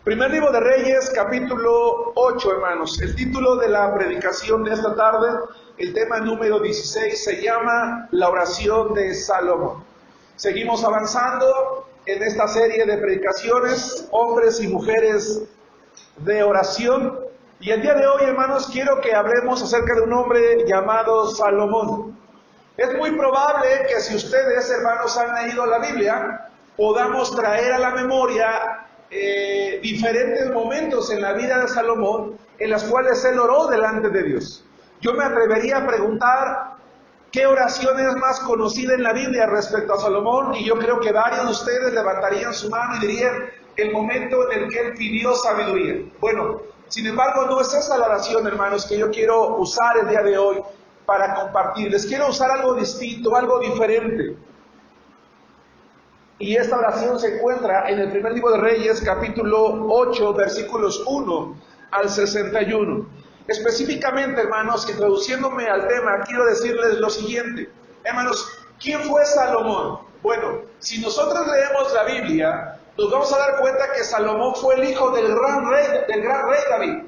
Primer libro de Reyes, capítulo 8, hermanos. El título de la predicación de esta tarde, el tema número 16, se llama La oración de Salomón. Seguimos avanzando en esta serie de predicaciones, hombres y mujeres de oración. Y el día de hoy, hermanos, quiero que hablemos acerca de un hombre llamado Salomón. Es muy probable que si ustedes, hermanos, han leído la Biblia, podamos traer a la memoria diferentes momentos en la vida de Salomón en las cuales él oró delante de Dios. Yo me atrevería a preguntar qué oración es más conocida en la Biblia respecto a Salomón, y yo creo que varios de ustedes levantarían su mano y dirían el momento en el que él pidió sabiduría. Bueno, sin embargo, no es esa la oración, hermanos, que yo quiero usar el día de hoy para compartirles. Quiero usar algo distinto, algo diferente. Y esta oración se encuentra en el primer libro de Reyes, capítulo 8, versículos 1 al 61. Específicamente, hermanos, introduciéndome al tema, quiero decirles lo siguiente. Hermanos, ¿quién fue Salomón? Bueno, si nosotros leemos la Biblia, nos vamos a dar cuenta que Salomón fue el hijo del gran rey David.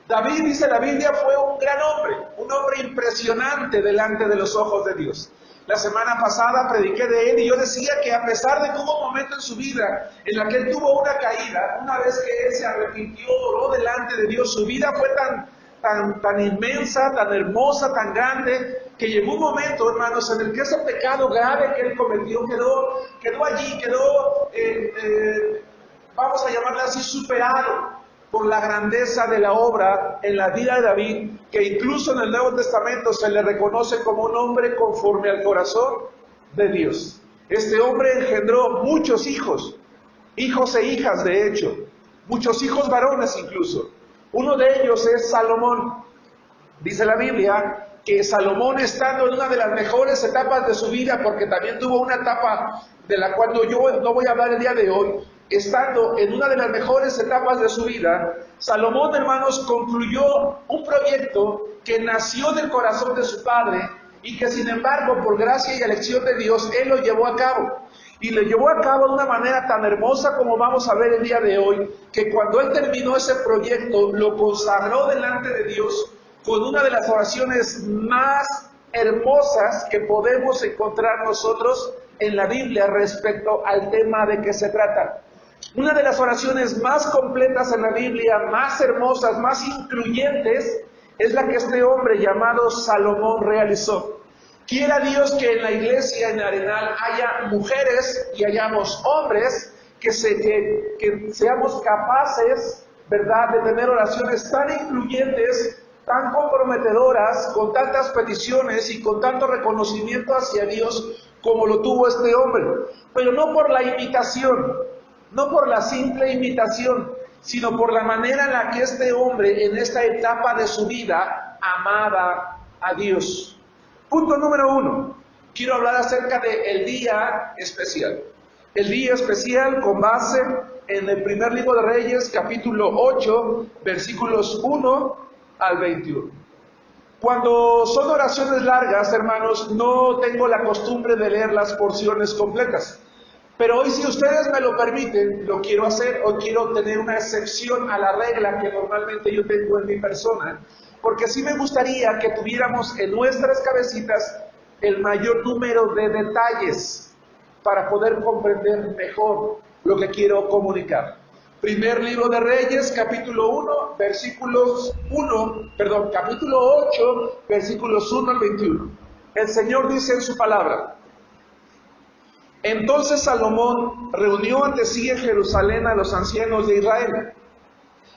David, dice la Biblia, fue un gran hombre, un hombre impresionante delante de los ojos de Dios. La semana pasada prediqué de él y yo decía que a pesar de que hubo un momento en su vida en la que él tuvo una caída, una vez que él se arrepintió, oró delante de Dios, su vida fue tan inmensa, tan hermosa, tan grande, que llegó un momento, hermanos, en el que ese pecado grave que él cometió quedó allí, vamos a llamarle así, superado por la grandeza de la obra en la vida de David, que incluso en el Nuevo Testamento se le reconoce como un hombre conforme al corazón de Dios. Este hombre engendró muchos hijos e hijas de hecho, muchos hijos varones incluso. Uno de ellos es Salomón. Dice la Biblia que Salomón, estando en una de las mejores etapas de su vida, porque también tuvo una etapa de la cual yo no voy a hablar el día de hoy, estando en una de las mejores etapas de su vida, Salomón, hermanos, concluyó un proyecto que nació del corazón de su padre y que, sin embargo, por gracia y elección de Dios, él lo llevó a cabo. Y lo llevó a cabo de una manera tan hermosa como vamos a ver el día de hoy, que cuando él terminó ese proyecto, lo consagró delante de Dios con una de las oraciones más hermosas que podemos encontrar nosotros en la Biblia respecto al tema de que se trata. Una de las oraciones más completas en la Biblia, más hermosas, más incluyentes, es la que este hombre llamado Salomón realizó. Quiera Dios que en la iglesia, en Arenal, haya mujeres y hayamos hombres que seamos capaces, ¿verdad?, de tener oraciones tan incluyentes, tan comprometedoras, con tantas peticiones y con tanto reconocimiento hacia Dios como lo tuvo este hombre. Pero no por la imitación, no por la simple imitación, sino por la manera en la que este hombre en esta etapa de su vida amaba a Dios. Punto número 1. Quiero hablar acerca del día especial. El día especial con base en el primer libro de Reyes, capítulo 8, versículos 1 al 21. Cuando son oraciones largas, hermanos, no tengo la costumbre de leer las porciones completas. Pero hoy, si ustedes me lo permiten, lo quiero hacer, o quiero tener una excepción a la regla que normalmente yo tengo en mi persona, porque sí me gustaría que tuviéramos en nuestras cabecitas el mayor número de detalles para poder comprender mejor lo que quiero comunicar. Primer libro de Reyes, capítulo 8, versículos 1 al 21. El Señor dice en su palabra: Entonces Salomón reunió ante sí en Jerusalén a los ancianos de Israel,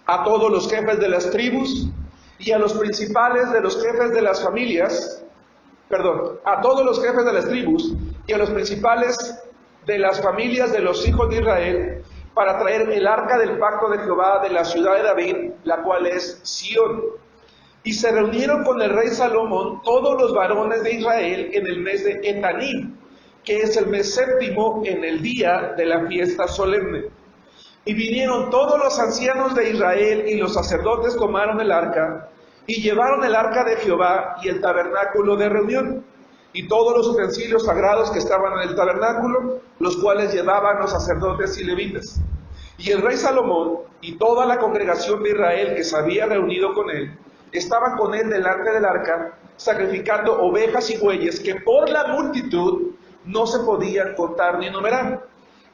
a todos los jefes de las tribus y a los principales de los jefes de las familias, a todos los jefes de las tribus y a los principales de las familias de los hijos de Israel, para traer el arca del pacto de Jehová de la ciudad de David, la cual es Sión. Y se reunieron con el rey Salomón todos los varones de Israel en el mes de Etanim, que es el mes séptimo, en el día de la fiesta solemne. Y vinieron todos los ancianos de Israel, y los sacerdotes tomaron el arca, y llevaron el arca de Jehová y el tabernáculo de reunión, y todos los utensilios sagrados que estaban en el tabernáculo, los cuales llevaban los sacerdotes y levitas. Y el rey Salomón y toda la congregación de Israel que se había reunido con él, estaban con él delante del arca, sacrificando ovejas y bueyes que por la multitud no se podían contar ni numerar.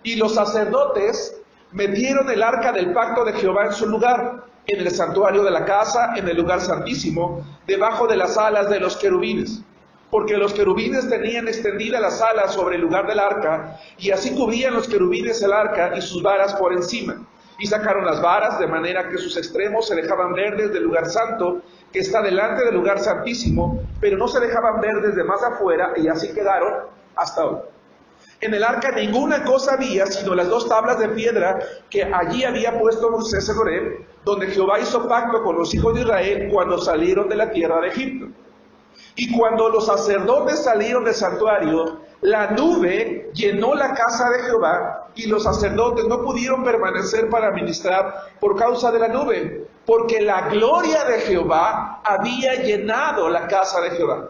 Y los sacerdotes metieron el arca del pacto de Jehová en su lugar, en el santuario de la casa, en el lugar santísimo, debajo de las alas de los querubines. Porque los querubines tenían extendida las alas sobre el lugar del arca, y así cubrían los querubines el arca y sus varas por encima. Y sacaron las varas de manera que sus extremos se dejaban ver desde el lugar santo, que está delante del lugar santísimo, pero no se dejaban ver desde más afuera, y así quedaron hasta hoy. En el arca ninguna cosa había, sino las 2 tablas de piedra que allí había puesto Moisés en Horeb, donde Jehová hizo pacto con los hijos de Israel cuando salieron de la tierra de Egipto. Y cuando los sacerdotes salieron del santuario, la nube llenó la casa de Jehová, y los sacerdotes no pudieron permanecer para ministrar por causa de la nube, porque la gloria de Jehová había llenado la casa de Jehová.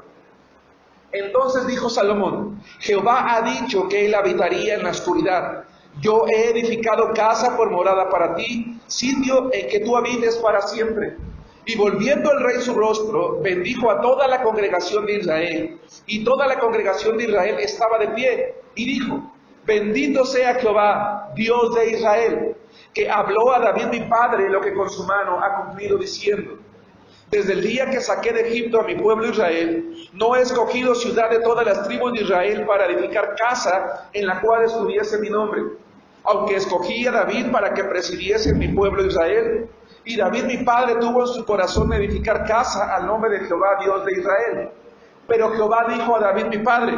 Entonces dijo Salomón: Jehová ha dicho que él habitaría en la oscuridad. Yo he edificado casa por morada para ti, sitio en que tú habites para siempre. Y volviendo el rey su rostro, bendijo a toda la congregación de Israel. Y toda la congregación de Israel estaba de pie. Y dijo: bendito sea Jehová, Dios de Israel, que habló a David mi padre lo que con su mano ha cumplido, diciendo: desde el día que saqué de Egipto a mi pueblo Israel, no he escogido ciudad de todas las tribus de Israel para edificar casa en la cual estuviese mi nombre. Aunque escogí a David para que presidiese mi pueblo Israel, y David mi padre tuvo en su corazón edificar casa al nombre de Jehová Dios de Israel. Pero Jehová dijo a David mi padre: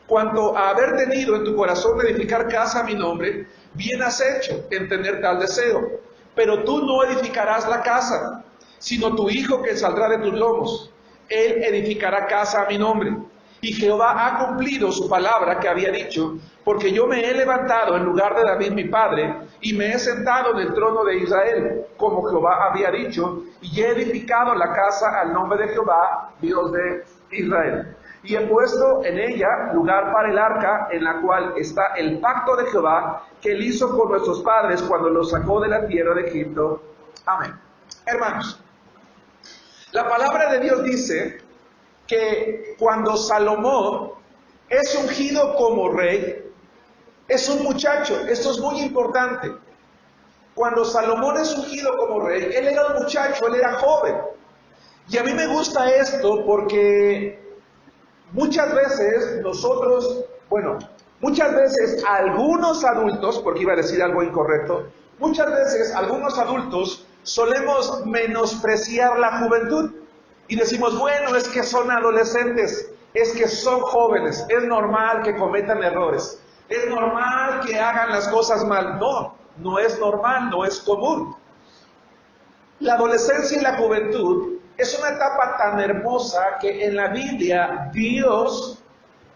cuanto a haber tenido en tu corazón edificar casa a mi nombre, bien has hecho en tener tal deseo. Pero tú no edificarás la casa, sino tu hijo que saldrá de tus lomos. Él edificará casa a mi nombre. Y Jehová ha cumplido su palabra que había dicho, porque yo me he levantado en lugar de David mi padre, y me he sentado en el trono de Israel, como Jehová había dicho, y he edificado la casa al nombre de Jehová, Dios de Israel. Y he puesto en ella lugar para el arca, en la cual está el pacto de Jehová, que él hizo con nuestros padres cuando los sacó de la tierra de Egipto. Amén. Hermanos, la palabra de Dios dice que cuando Salomón es ungido como rey, es un muchacho. Esto es muy importante. Cuando Salomón es ungido como rey, él era un muchacho, él era joven. Y a mí me gusta esto porque muchas veces algunos adultos, porque iba a decir algo incorrecto, muchas veces algunos adultos solemos menospreciar la juventud y decimos: bueno, es que son adolescentes, es que son jóvenes, es normal que cometan errores, es normal que hagan las cosas mal. No, no es normal, no es común. La adolescencia y la juventud es una etapa tan hermosa que en la Biblia Dios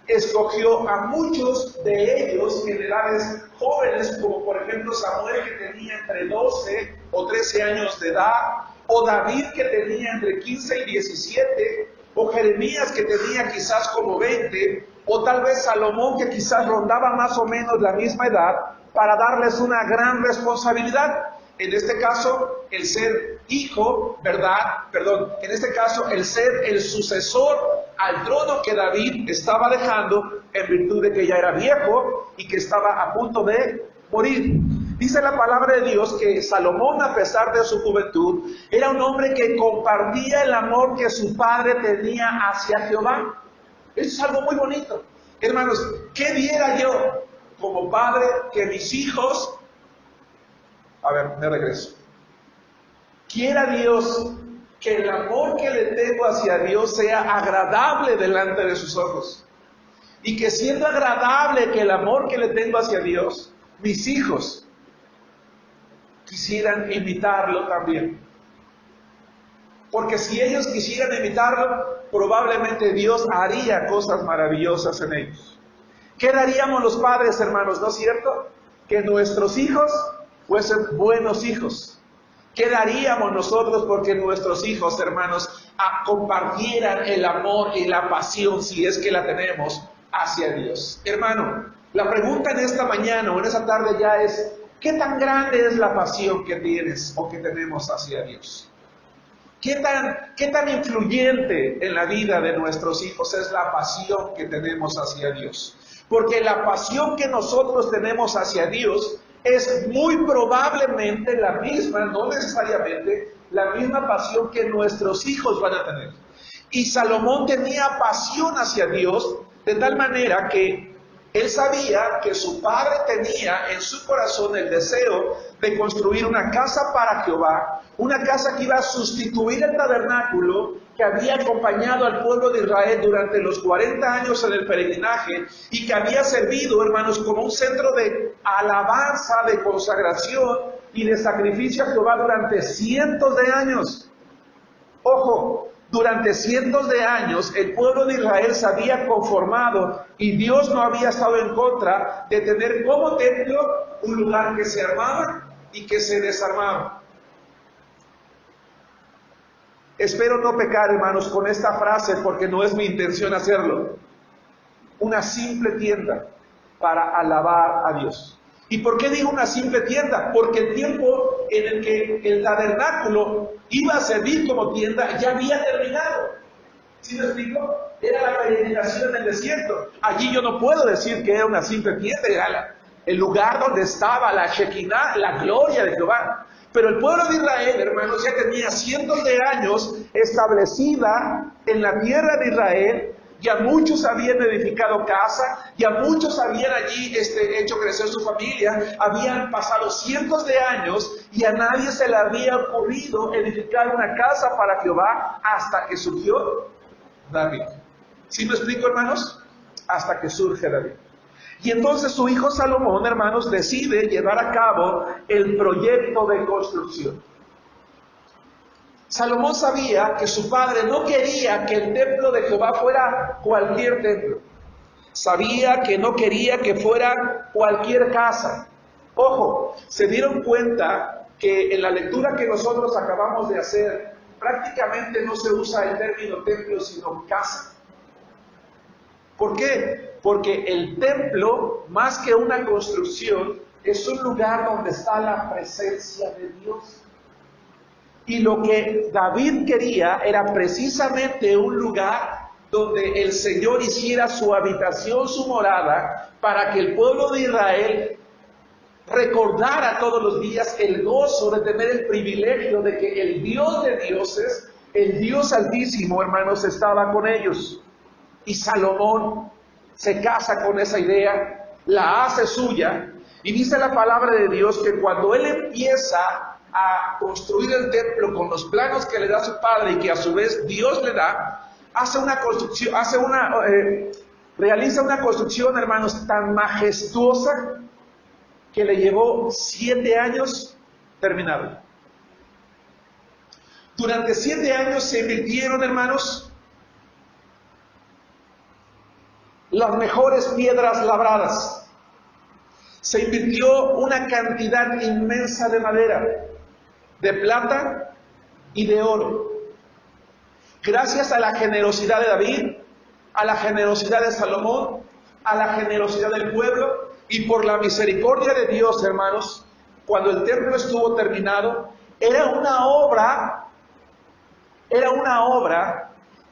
escogió a muchos de ellos en edades jóvenes, como por ejemplo Samuel, que tenía entre 12 o 13 años de edad, o David, que tenía entre 15 y 17, o Jeremías, que tenía quizás como 20, o tal vez Salomón, que quizás rondaba más o menos la misma edad, para darles una gran responsabilidad. En este caso, el ser hijo, en este caso, el ser el sucesor al trono que David estaba dejando, en virtud de que ya era viejo y que estaba a punto de morir. Dice la palabra de Dios que Salomón, a pesar de su juventud, era un hombre que compartía el amor que su padre tenía hacia Jehová. Eso es algo muy bonito. Hermanos, ¿qué diera yo como padre que mis hijos... Quiera Dios que el amor que le tengo hacia Dios sea agradable delante de sus ojos. Y que siendo agradable que el amor que le tengo hacia Dios, mis hijos quisieran imitarlo también. Porque si ellos quisieran imitarlo, probablemente Dios haría cosas maravillosas en ellos. ¿Qué daríamos los padres, hermanos, no es cierto? Que nuestros hijos fuesen buenos hijos. ¿Qué daríamos nosotros porque nuestros hijos, hermanos, compartieran el amor y la pasión, si es que la tenemos, hacia Dios? Hermano, la pregunta en esta mañana o en esta tarde ya es: ¿Qué tan grande es la pasión que tienes o que tenemos hacia Dios? ¿Qué tan influyente en la vida de nuestros hijos es la pasión que tenemos hacia Dios? Porque la pasión que nosotros tenemos hacia Dios es muy probablemente la misma, no necesariamente, la misma pasión que nuestros hijos van a tener. Y Salomón tenía pasión hacia Dios de tal manera que él sabía que su padre tenía en su corazón el deseo de construir una casa para Jehová, una casa que iba a sustituir el tabernáculo que había acompañado al pueblo de Israel durante los 40 años en el peregrinaje y que había servido, hermanos, como un centro de alabanza, de consagración y de sacrificio a Jehová durante cientos de años. Ojo, durante cientos de años el pueblo de Israel se había conformado y Dios no había estado en contra de tener como templo un lugar que se armaba y que se desarmaba. Espero no pecar, hermanos, con esta frase porque no es mi intención hacerlo. Una simple tienda para alabar a Dios. ¿Y por qué digo una simple tienda? Porque el tiempo en el que el tabernáculo iba a servir como tienda ya había terminado. ¿Sí me explico? Era la peregrinación en el desierto. Allí yo no puedo decir que era una simple tienda, era el lugar donde estaba la Shekinah, la gloria de Jehová. Pero el pueblo de Israel, hermanos, ya tenía cientos de años establecida en la tierra de Israel. Ya muchos habían edificado casa, ya muchos habían allí hecho crecer su familia, habían pasado cientos de años y a nadie se le había ocurrido edificar una casa para Jehová hasta que surgió David. ¿Sí me explico, hermanos? Hasta que surge David. Y entonces su hijo Salomón, hermanos, decide llevar a cabo el proyecto de construcción. Salomón sabía que su padre no quería que el templo de Jehová fuera cualquier templo. Sabía que no quería que fuera cualquier casa. Ojo, se dieron cuenta que en la lectura que nosotros acabamos de hacer, prácticamente no se usa el término templo, sino casa. ¿Por qué? Porque el templo, más que una construcción, es un lugar donde está la presencia de Dios. Y lo que David quería era precisamente un lugar donde el Señor hiciera su habitación, su morada, para que el pueblo de Israel recordara todos los días el gozo de tener el privilegio de que el Dios de dioses, el Dios Altísimo, hermanos, estaba con ellos. Y Salomón se casa con esa idea, la hace suya, y dice la palabra de Dios que cuando él empieza a construir el templo con los planos que le da su padre y que a su vez Dios le da, realiza una construcción, hermanos, tan majestuosa que le llevó 7 años terminarla. Durante 7 años se invirtieron, hermanos, las mejores piedras labradas. Se invirtió una cantidad inmensa de madera, de plata y de oro. Gracias a la generosidad de David, a la generosidad de Salomón, a la generosidad del pueblo y por la misericordia de Dios, hermanos, cuando el templo estuvo terminado, era una obra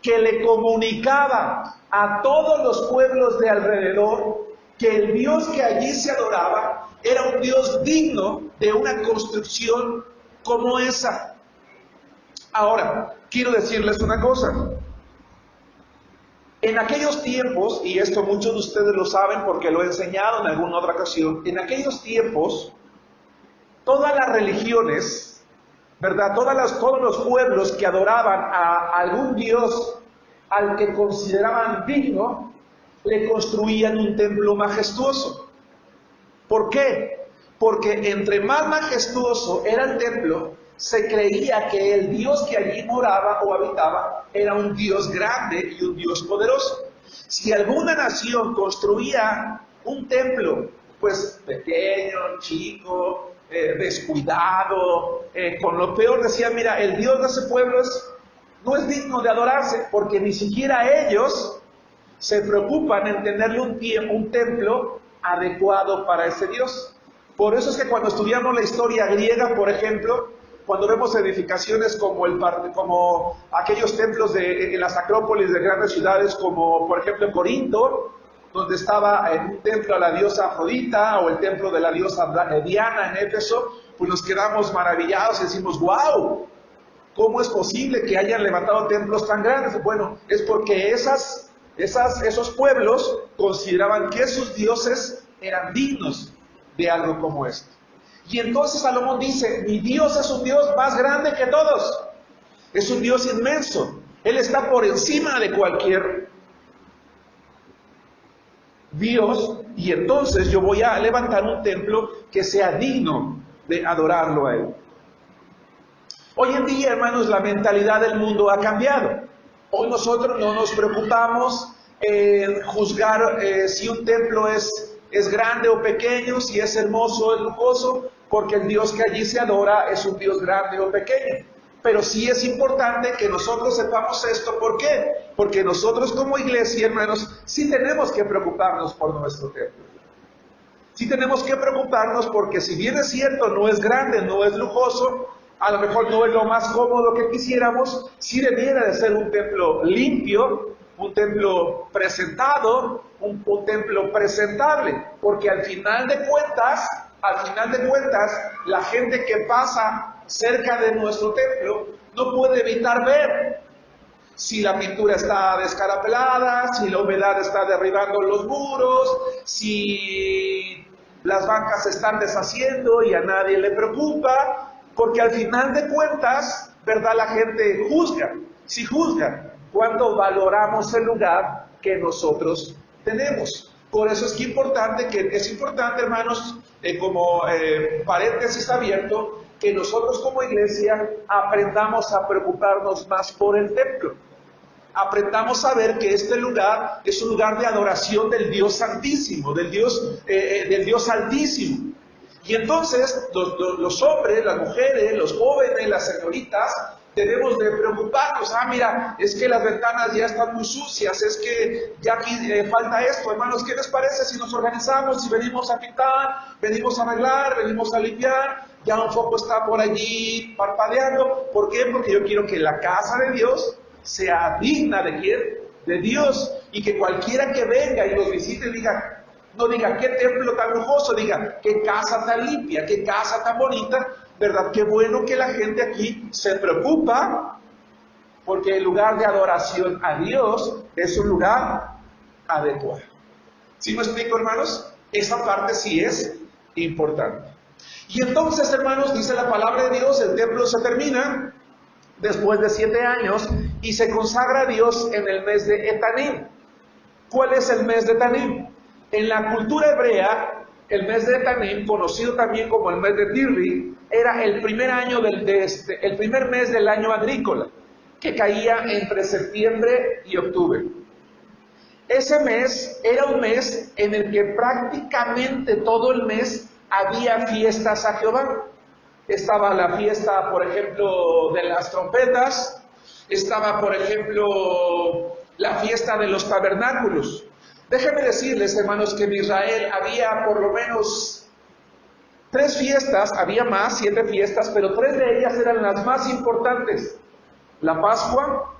que le comunicaba a todos los pueblos de alrededor que el Dios que allí se adoraba era un Dios digno de una construcción como esa. Ahora, quiero decirles una cosa. En aquellos tiempos, y esto muchos de ustedes lo saben porque lo he enseñado en alguna otra ocasión, en aquellos tiempos, todas las religiones, ¿verdad? Todos los pueblos que adoraban a algún Dios al que consideraban digno, le construían un templo majestuoso. ¿Por qué? Porque entre más majestuoso era el templo, se creía que el Dios que allí moraba o habitaba era un Dios grande y un Dios poderoso. Si alguna nación construía un templo, pues pequeño, chico, descuidado, con lo peor, decían, mira, el Dios de ese pueblo no es digno de adorarse, porque ni siquiera ellos se preocupan en tenerle un templo adecuado para ese Dios. Por eso es que cuando estudiamos la historia griega, por ejemplo, cuando vemos edificaciones como aquellos templos en las acrópolis de grandes ciudades, como por ejemplo Corinto, donde estaba un templo a la diosa Afrodita, o el templo de la diosa Diana en Éfeso, pues nos quedamos maravillados y decimos, wow, ¿cómo es posible que hayan levantado templos tan grandes? Bueno, es porque esos pueblos consideraban que sus dioses eran dignos de algo como esto. Y entonces Salomón dice, mi Dios es un Dios más grande que todos, es un Dios inmenso, Él está por encima de cualquier Dios, y entonces yo voy a levantar un templo que sea digno de adorarlo a Él. Hoy en día, hermanos, la mentalidad del mundo ha cambiado. Hoy nosotros no nos preocupamos en juzgar si un templo es grande o pequeño, si es hermoso o lujoso, porque el Dios que allí se adora es un Dios grande o pequeño. Pero sí es importante que nosotros sepamos esto. ¿Por qué? Porque nosotros como iglesia, hermanos, sí tenemos que preocuparnos por nuestro templo. Sí tenemos que preocuparnos porque si bien es cierto, no es grande, no es lujoso, a lo mejor no es lo más cómodo que quisiéramos, sí debiera de ser un templo limpio, un templo presentado, un templo presentable, porque al final de cuentas, la gente que pasa cerca de nuestro templo no puede evitar ver si la pintura está descarapelada, si la humedad está derribando los muros, si las bancas se están deshaciendo y a nadie le preocupa, porque al final de cuentas, ¿verdad? La gente juzga, si juzga, cuando valoramos el lugar que nosotros tenemos. Por eso es importante, hermanos, como paréntesis abierto, que nosotros como iglesia aprendamos a preocuparnos más por el templo. Aprendamos a ver que este lugar es un lugar de adoración del Dios Santísimo, del Dios Altísimo. Y entonces los hombres, las mujeres, los jóvenes, las señoritas, debemos de preocuparnos. Mira, es que las ventanas ya están muy sucias, es que ya aquí falta esto. Hermanos, ¿qué les parece si nos organizamos, si venimos a pintar, venimos a arreglar, venimos a limpiar? Ya un foco está por allí parpadeando. ¿Por qué? Porque yo quiero que la casa de Dios sea digna de ¿quién? De Dios, y que cualquiera que venga y los visite diga, no diga qué templo tan lujoso, diga qué casa tan limpia, qué casa tan bonita, ¿verdad? Qué bueno que la gente aquí se preocupa, porque el lugar de adoración a Dios es un lugar adecuado. ¿Sí me explico, hermanos? Esa parte sí es importante. Y entonces, hermanos, dice la palabra de Dios, el templo se termina después de 7 años y se consagra a Dios en el mes de Etanim. ¿Cuál es el mes de Etanim? En la cultura hebrea, el mes de Etanim, conocido también como el mes de Tirri, era el primer mes del año agrícola, que caía entre septiembre y octubre. Ese mes era un mes en el que prácticamente todo el mes había fiestas a Jehová. Estaba la fiesta, por ejemplo, de las trompetas, estaba, por ejemplo, la fiesta de los tabernáculos. Déjenme decirles, hermanos, que en Israel había por lo menos 3 fiestas, había más, 7 fiestas, pero 3 de ellas eran las más importantes: la Pascua,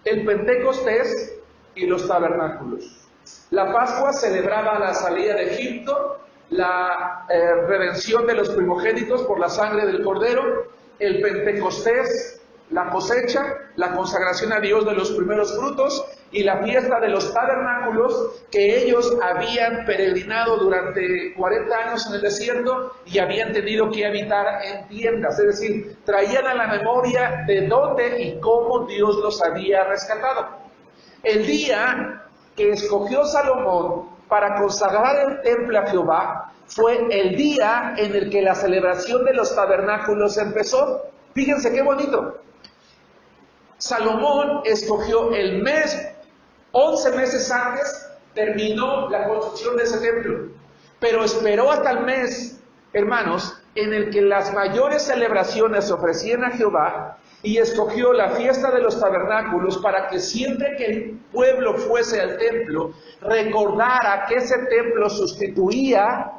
el Pentecostés y los tabernáculos. La Pascua celebraba la salida de Egipto, la redención de los primogénitos por la sangre del Cordero. El Pentecostés, la cosecha, la consagración a Dios de los primeros frutos, y la fiesta de los tabernáculos, que ellos habían peregrinado durante 40 años en el desierto y habían tenido que habitar en tiendas, es decir, traían a la memoria de dónde y cómo Dios los había rescatado. El día que escogió Salomón para consagrar el templo a Jehová fue el día en el que la celebración de los tabernáculos empezó. Fíjense qué bonito. Salomón escogió el mes, 11 meses antes terminó la construcción de ese templo, pero esperó hasta el mes, hermanos, en el que las mayores celebraciones se ofrecían a Jehová, y escogió la fiesta de los tabernáculos para que siempre que el pueblo fuese al templo, recordara que ese templo sustituía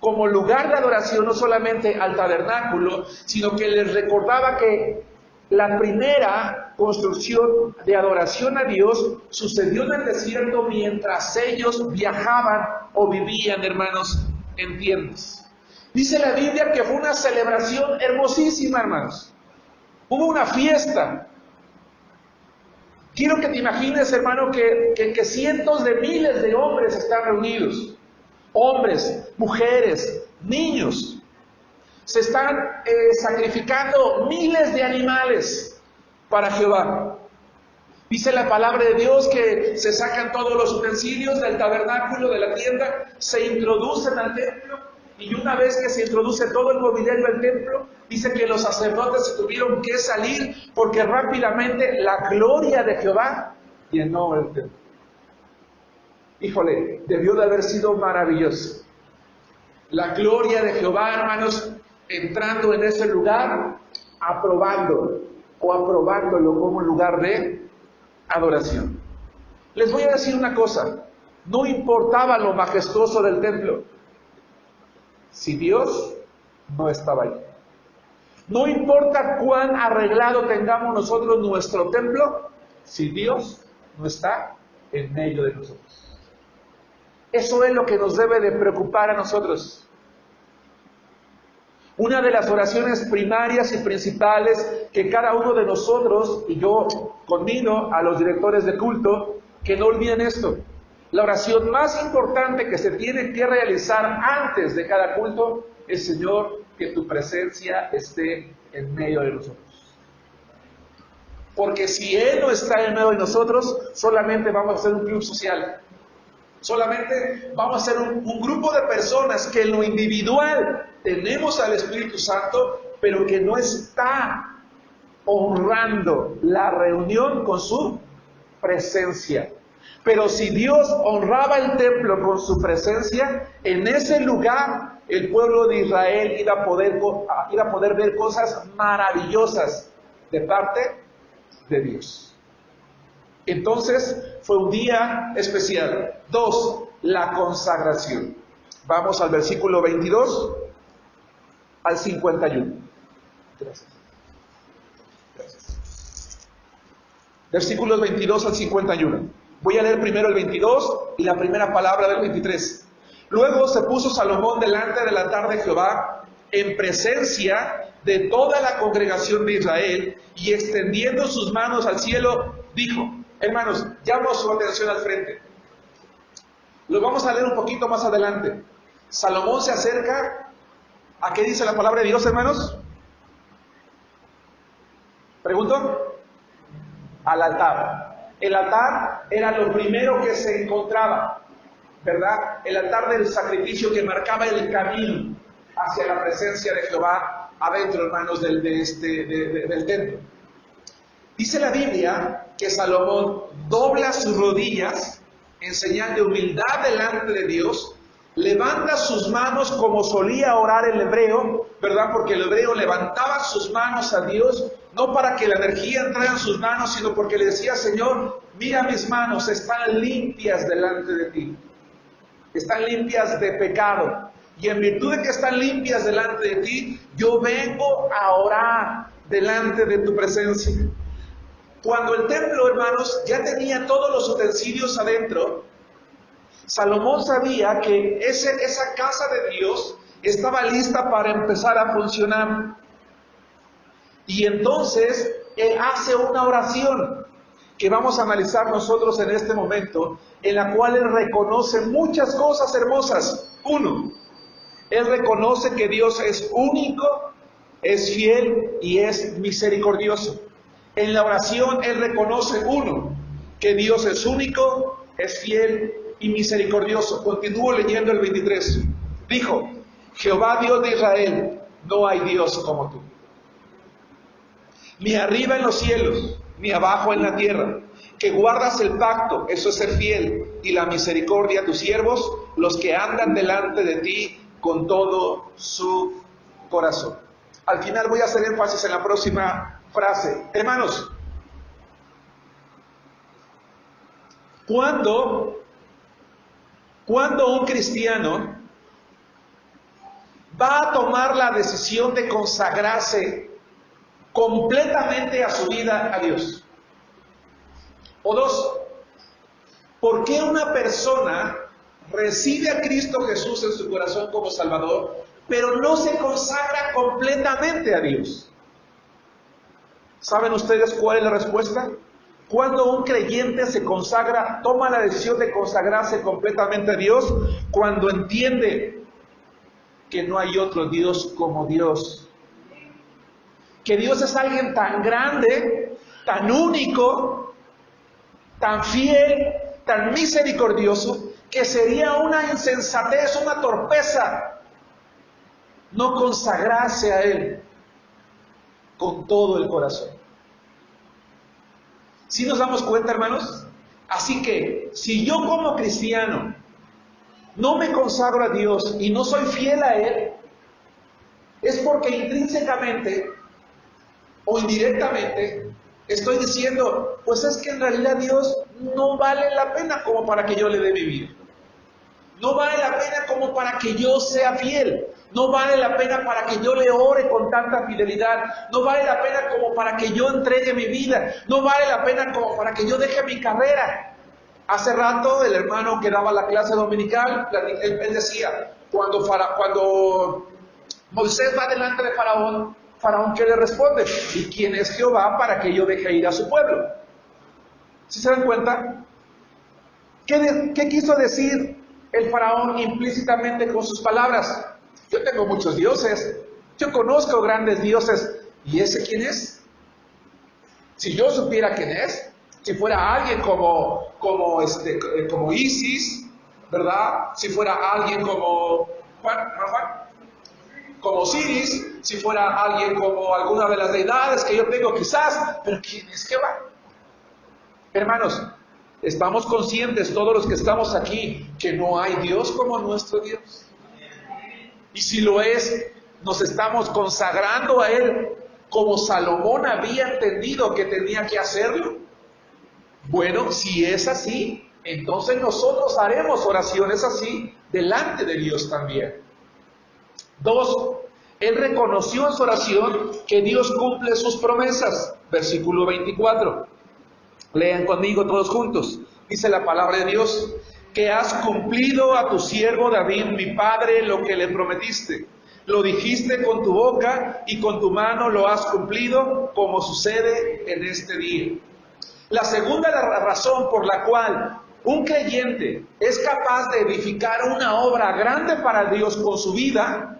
como lugar de adoración no solamente al tabernáculo, sino que les recordaba que la primera construcción de adoración a Dios sucedió en el desierto mientras ellos viajaban o vivían, hermanos, en tiendas. Dice la Biblia que fue una celebración hermosísima, hermanos. Hubo una fiesta. Quiero que te imagines, hermano, que cientos de miles de hombres están reunidos. Hombres, mujeres, niños. Se están sacrificando miles de animales para Jehová. Dice la palabra de Dios que se sacan todos los utensilios del tabernáculo, de la tienda, se introducen al templo, y una vez que se introduce todo el mobiliario al templo, dice que los sacerdotes se tuvieron que salir porque rápidamente la gloria de Jehová llenó el templo. Híjole, debió de haber sido maravilloso. La gloria de Jehová, hermanos, entrando en ese lugar, aprobándolo como un lugar de adoración. Les voy a decir una cosa, no importaba lo majestuoso del templo, si Dios no estaba ahí. No importa cuán arreglado tengamos nosotros nuestro templo, si Dios no está en medio de nosotros. Eso es lo que nos debe de preocupar a nosotros. Una de las oraciones primarias y principales que cada uno de nosotros, y yo convido a los directores de culto, que no olviden esto. La oración más importante que se tiene que realizar antes de cada culto es: Señor, que tu presencia esté en medio de nosotros. Porque si Él no está en medio de nosotros, solamente vamos a ser un club social. Solamente vamos a ser un grupo de personas que en lo individual tenemos al Espíritu Santo, pero que no está honrando la reunión con su presencia. Pero si Dios honraba el templo con su presencia, en ese lugar el pueblo de Israel iba a poder ver cosas maravillosas de parte de Dios. Entonces fue un día especial. 2, la consagración. Vamos al versículo 22 al 51. Gracias. Versículos 22 al 51. Voy a leer primero el 22 y la primera palabra del 23. Luego se puso Salomón delante del altar de Jehová en presencia de toda la congregación de Israel, y extendiendo sus manos al cielo, dijo. Hermanos, llamo su atención al frente. Lo vamos a leer un poquito más adelante. Salomón se acerca. ¿A qué dice la palabra de Dios, hermanos? ¿Pregunto? Al altar. El altar era lo primero que se encontraba, ¿verdad? El altar del sacrificio que marcaba el camino hacia la presencia de Jehová adentro, hermanos, del templo. Dice la Biblia que Salomón dobla sus rodillas en señal de humildad delante de Dios, levanta sus manos como solía orar el hebreo, ¿verdad? Porque el hebreo levantaba sus manos a Dios, no para que la energía entrara en sus manos, sino porque le decía: Señor, mira mis manos, están limpias delante de ti, están limpias de pecado, y en virtud de que están limpias delante de ti, yo vengo a orar delante de tu presencia. Cuando el templo, hermanos, ya tenía todos los utensilios adentro, Salomón sabía que esa casa de Dios estaba lista para empezar a funcionar. Y entonces él hace una oración que vamos a analizar nosotros en este momento, en la cual él reconoce muchas cosas hermosas. 1, él reconoce que Dios es único, es fiel y es misericordioso. En la oración él reconoce: 1, que Dios es único, es fiel y misericordioso. Continúo leyendo el 23. Dijo: Jehová Dios de Israel, no hay Dios como tú, ni arriba en los cielos, ni abajo en la tierra, que guardas el pacto, eso es ser fiel, y la misericordia a tus siervos, los que andan delante de ti con todo su corazón. Al final voy a hacer énfasis en la próxima frase. Hermanos, cuando un cristiano va a tomar la decisión de consagrarse completamente a su vida a Dios. O dos, ¿por qué una persona recibe a Cristo Jesús en su corazón como Salvador, pero no se consagra completamente a Dios? ¿Saben ustedes cuál es la respuesta? Cuando un creyente se consagra, toma la decisión de consagrarse completamente a Dios, cuando entiende que no hay otro Dios como Dios. Que Dios es alguien tan grande, tan único, tan fiel, tan misericordioso, que sería una insensatez, una torpeza no consagrarse a Él con todo el corazón. ¿Sí nos damos cuenta, hermanos? Así que, si yo como cristiano no me consagro a Dios y no soy fiel a Él, es porque intrínsecamente o indirectamente estoy diciendo, pues es que en realidad Dios no vale la pena como para que yo le dé mi vida. No vale la pena como para que yo sea fiel. No vale la pena para que yo le ore con tanta fidelidad. No vale la pena como para que yo entregue mi vida. No vale la pena como para que yo deje mi carrera. Hace rato el hermano que daba la clase dominical, él decía, cuando Moisés va delante de Faraón, Faraón ¿qué le responde? ¿Y quién es Jehová para que yo deje ir a su pueblo? ¿Sí se dan cuenta? ¿Qué quiso decir el Faraón implícitamente con sus palabras? Yo tengo muchos dioses, yo conozco grandes dioses, ¿y ese quién es? Si yo supiera quién es, si fuera alguien como Isis, ¿verdad? Si fuera alguien como Juan, como Osiris, si fuera alguien como alguna de las deidades que yo tengo quizás, pero ¿quién es Jehová? Hermanos, estamos conscientes todos los que estamos aquí que no hay Dios como nuestro Dios. Y si lo es, nos estamos consagrando a Él como Salomón había entendido que tenía que hacerlo. Bueno, si es así, entonces nosotros haremos oraciones así delante de Dios también. Dos, él reconoció en su oración que Dios cumple sus promesas. Versículo 24. Lean conmigo todos juntos. Dice la palabra de Dios, que has cumplido a tu siervo David, mi padre, lo que le prometiste. Lo dijiste con tu boca y con tu mano lo has cumplido, como sucede en este día. La segunda razón por la cual un creyente es capaz de edificar una obra grande para Dios con su vida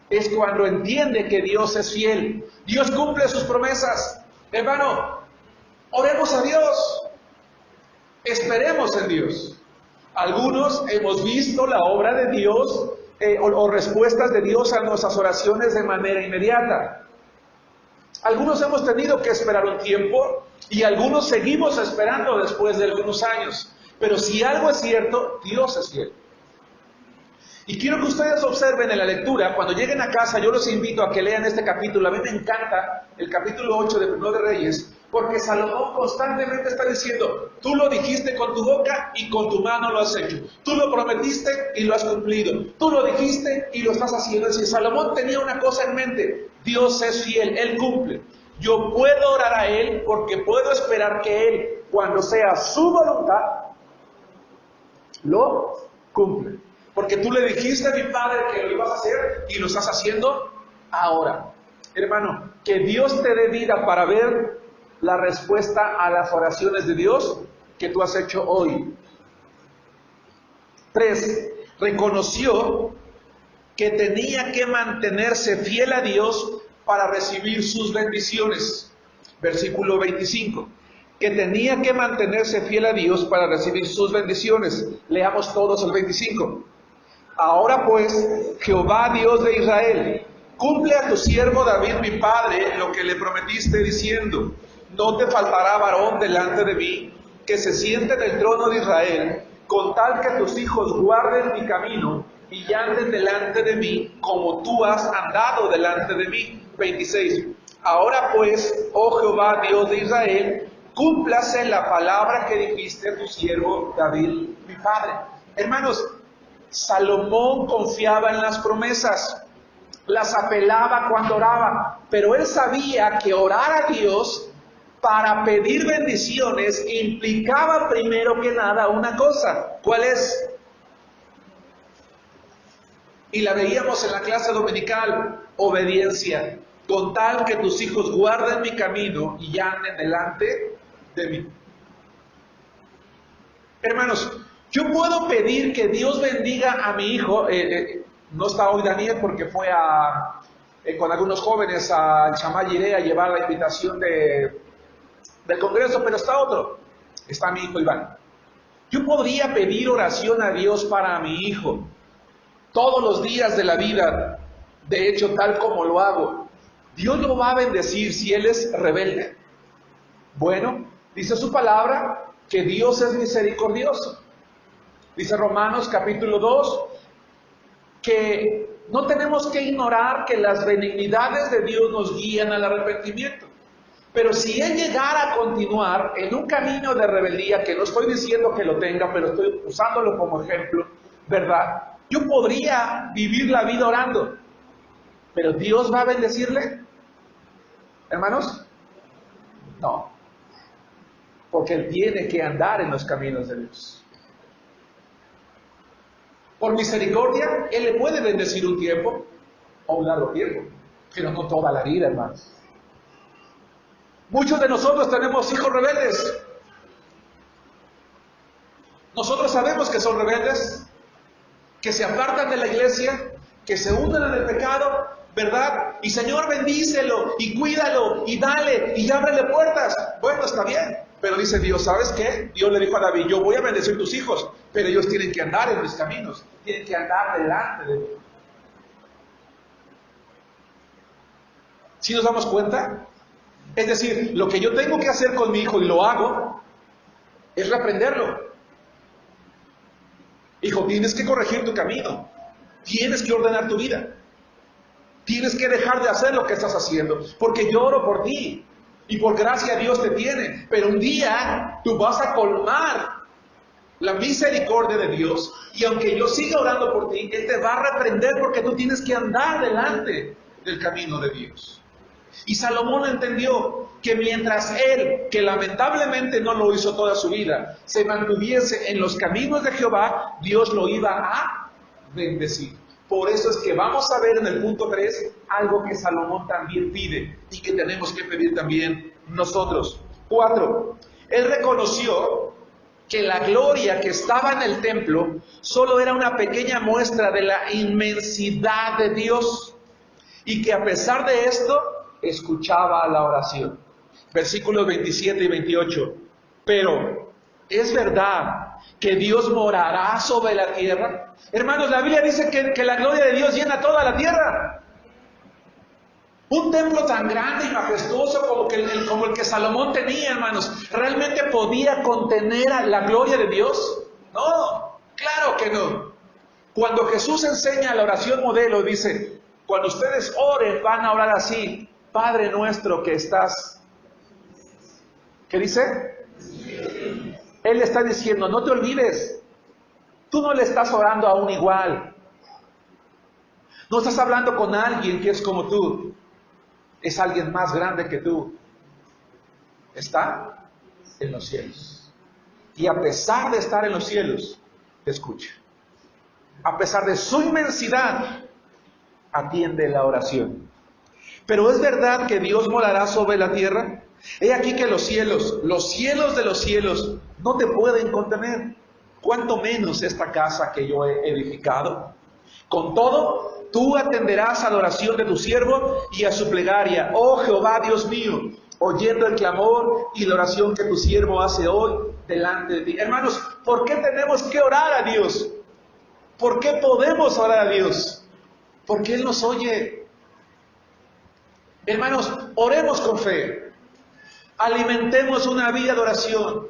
es cuando entiende que Dios es fiel. Dios cumple sus promesas. Hermano, oremos a Dios. Esperemos en Dios. Algunos hemos visto la obra de Dios o respuestas de Dios a nuestras oraciones de manera inmediata. Algunos hemos tenido que esperar un tiempo y algunos seguimos esperando después de algunos años. Pero si algo es cierto, Dios es fiel. Y quiero que ustedes observen en la lectura, cuando lleguen a casa, yo los invito a que lean este capítulo. A mí me encanta el capítulo 8 de Primero de Reyes, porque Salomón constantemente está diciendo, tú lo dijiste con tu boca y con tu mano lo has hecho. Tú lo prometiste y lo has cumplido. Tú lo dijiste y lo estás haciendo. Es decir, Salomón tenía una cosa en mente, Dios es fiel, Él cumple. Yo puedo orar a Él porque puedo esperar que Él, cuando sea su voluntad, lo cumple. Porque tú le dijiste a mi padre que lo ibas a hacer y lo estás haciendo ahora. Hermano, que Dios te dé vida para ver la respuesta a las oraciones de Dios que tú has hecho hoy. 3. Reconoció que tenía que mantenerse fiel a Dios para recibir sus bendiciones. Versículo 25. Que tenía que mantenerse fiel a Dios para recibir sus bendiciones. Leamos todos el 25. Ahora pues, Jehová Dios de Israel, cumple a tu siervo David mi padre lo que le prometiste diciendo, no te faltará varón delante de mí, que se siente en el trono de Israel, con tal que tus hijos guarden mi camino y anden delante de mí, como tú has andado delante de mí. 26. Ahora pues, oh Jehová Dios de Israel, cúmplase la palabra que dijiste a tu siervo David mi padre. Hermanos, Salomón confiaba en las promesas. las apelaba cuando oraba, pero él sabía que orar a Dios para pedir bendiciones implicaba primero que nada una cosa. ¿Cuál es? Y la veíamos en la clase dominical: obediencia. Con tal que tus hijos guarden mi camino y anden delante de mí. Hermanos, yo puedo pedir que Dios bendiga a mi hijo. No está hoy Daniel porque fue con algunos jóvenes a Chamayiré a llevar la invitación del Congreso, pero está otro. Está mi hijo Iván. Yo podría pedir oración a Dios para mi hijo todos los días de la vida. De hecho, tal como lo hago, Dios lo va a bendecir si él es rebelde. Bueno, dice su palabra que Dios es misericordioso. Dice Romanos capítulo 2 que no tenemos que ignorar que las benignidades de Dios nos guían al arrepentimiento. Pero si él llegara a continuar en un camino de rebeldía, que no estoy diciendo que lo tenga, pero estoy usándolo como ejemplo, ¿verdad? Yo podría vivir la vida orando, pero ¿Dios va a bendecirle? Hermanos, no, porque él tiene que andar en los caminos de Dios. Por misericordia, él le puede bendecir un tiempo o un largo tiempo, pero no toda la vida, hermanos. Muchos de nosotros tenemos hijos rebeldes. Nosotros sabemos que son rebeldes, que se apartan de la iglesia, que se hunden en el pecado, ¿verdad? Y Señor, bendícelo, y cuídalo, y dale, y ábrele puertas. Bueno, está bien, pero dice Dios, ¿sabes qué? Dios le dijo a David: yo voy a bendecir tus hijos, pero ellos tienen que andar en mis caminos, tienen que andar delante de mí. ¿Sí nos damos cuenta? Es decir, lo que yo tengo que hacer con mi hijo, y lo hago, es reprenderlo. Hijo, tienes que corregir tu camino, tienes que ordenar tu vida, tienes que dejar de hacer lo que estás haciendo, porque yo oro por ti, y por gracia Dios te tiene, pero un día tú vas a colmar la misericordia de Dios, y aunque yo siga orando por ti, Él te va a reprender porque tú tienes que andar delante del camino de Dios. Y Salomón entendió que mientras él, que lamentablemente no lo hizo toda su vida, se mantuviese en los caminos de Jehová, Dios lo iba a bendecir. Por eso es que vamos a ver en el punto 3 algo que Salomón también pide y que tenemos que pedir también nosotros. 4. Él reconoció que la gloria que estaba en el templo solo era una pequeña muestra de la inmensidad de Dios, y que a pesar de esto escuchaba la oración. Versículos 27 y 28. Pero, ¿es verdad que Dios morará sobre la tierra? Hermanos, la Biblia dice que la gloria de Dios llena toda la tierra. Un templo tan grande y majestuoso como el que Salomón tenía, hermanos, ¿realmente podía contener a la gloria de Dios? No, claro que no. Cuando Jesús enseña la oración modelo, dice: cuando ustedes oren, van a orar así: Padre nuestro que estás. ¿Qué dice? Él está diciendo: no te olvides, tú no le estás orando a un igual. No estás hablando con alguien que es como tú. Es alguien más grande que tú. Está en los cielos. Y a pesar de estar en los cielos, te escucha. A pesar de su inmensidad, atiende la oración. Pero ¿es verdad que Dios morará sobre la tierra? He aquí que los cielos de los cielos, no te pueden contener, cuanto menos esta casa que yo he edificado. Con todo, tú atenderás a la oración de tu siervo y a su plegaria, oh Jehová Dios mío, oyendo el clamor y la oración que tu siervo hace hoy delante de ti. Hermanos, ¿por qué tenemos que orar a Dios? ¿Por qué podemos orar a Dios? Porque Él nos oye. Hermanos, oremos con fe, alimentemos una vida de oración,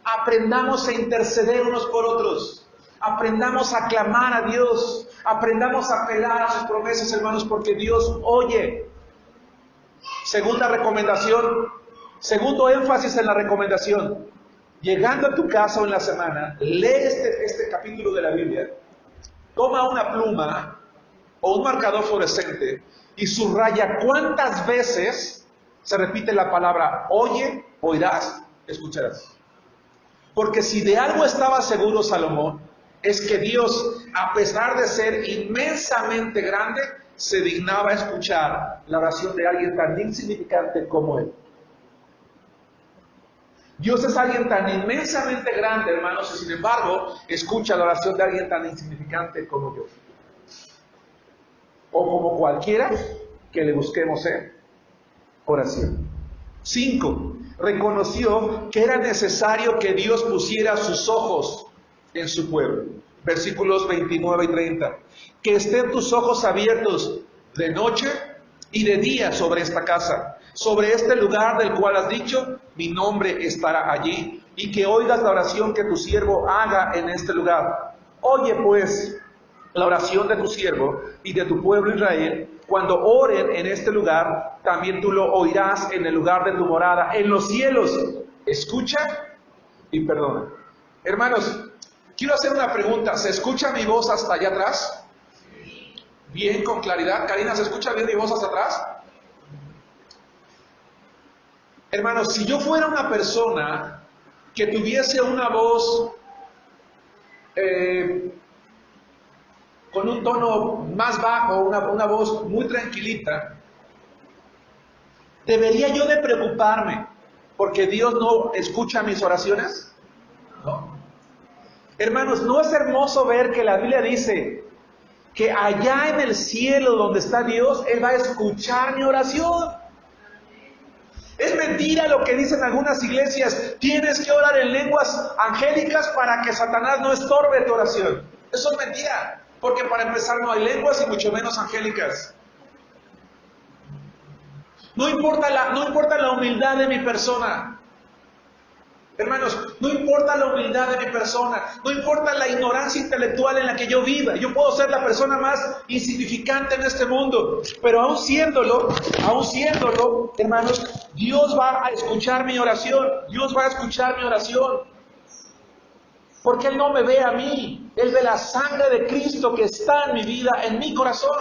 aprendamos a interceder unos por otros, aprendamos a clamar a Dios, aprendamos a apelar a sus promesas, hermanos, porque Dios oye. Segunda recomendación, segundo énfasis en la recomendación: llegando a tu casa o en la semana, lee este capítulo de la Biblia, toma una pluma o un marcador fluorescente y subraya cuántas veces se repite la palabra oye, oirás, escucharás. Porque si de algo estaba seguro Salomón, es que Dios, a pesar de ser inmensamente grande, se dignaba a escuchar la oración de alguien tan insignificante como él. Dios es alguien tan inmensamente grande, hermanos, y sin embargo, escucha la oración de alguien tan insignificante como yo. O como cualquiera que le busquemos en oración. 5. Reconoció que era necesario que Dios pusiera sus ojos en su pueblo. Versículos 29 y 30. Que estén tus ojos abiertos de noche y de día sobre esta casa, sobre este lugar del cual has dicho, mi nombre estará allí, y que oigas la oración que tu siervo haga en este lugar. Oye pues la oración de tu siervo y de tu pueblo Israel, cuando oren en este lugar, también tú lo oirás en el lugar de tu morada, en los cielos. Escucha y perdona. Hermanos, quiero hacer una pregunta. ¿Se escucha mi voz hasta allá atrás? Bien, con claridad. Karina, ¿se escucha bien mi voz hasta atrás? Hermanos, si yo fuera una persona que tuviese una voz con un tono más bajo, una voz muy tranquilita, ¿debería yo de preocuparme porque Dios no escucha mis oraciones? ¿No? Hermanos, ¿no es hermoso ver que la Biblia dice que allá en el cielo donde está Dios, Él va a escuchar mi oración? Es mentira lo que dicen algunas iglesias, tienes que orar en lenguas angélicas para que Satanás no estorbe tu oración. Eso es mentira, porque para empezar no hay lenguas y mucho menos angélicas. No importa la humildad de mi persona. Hermanos, no importa la humildad de mi persona, no importa la ignorancia intelectual en la que yo viva. Yo puedo ser la persona más insignificante en este mundo, pero aún siéndolo, hermanos, Dios va a escuchar mi oración. Dios va a escuchar mi oración. Porque Él no me ve a mí, Él ve la sangre de Cristo que está en mi vida, en mi corazón.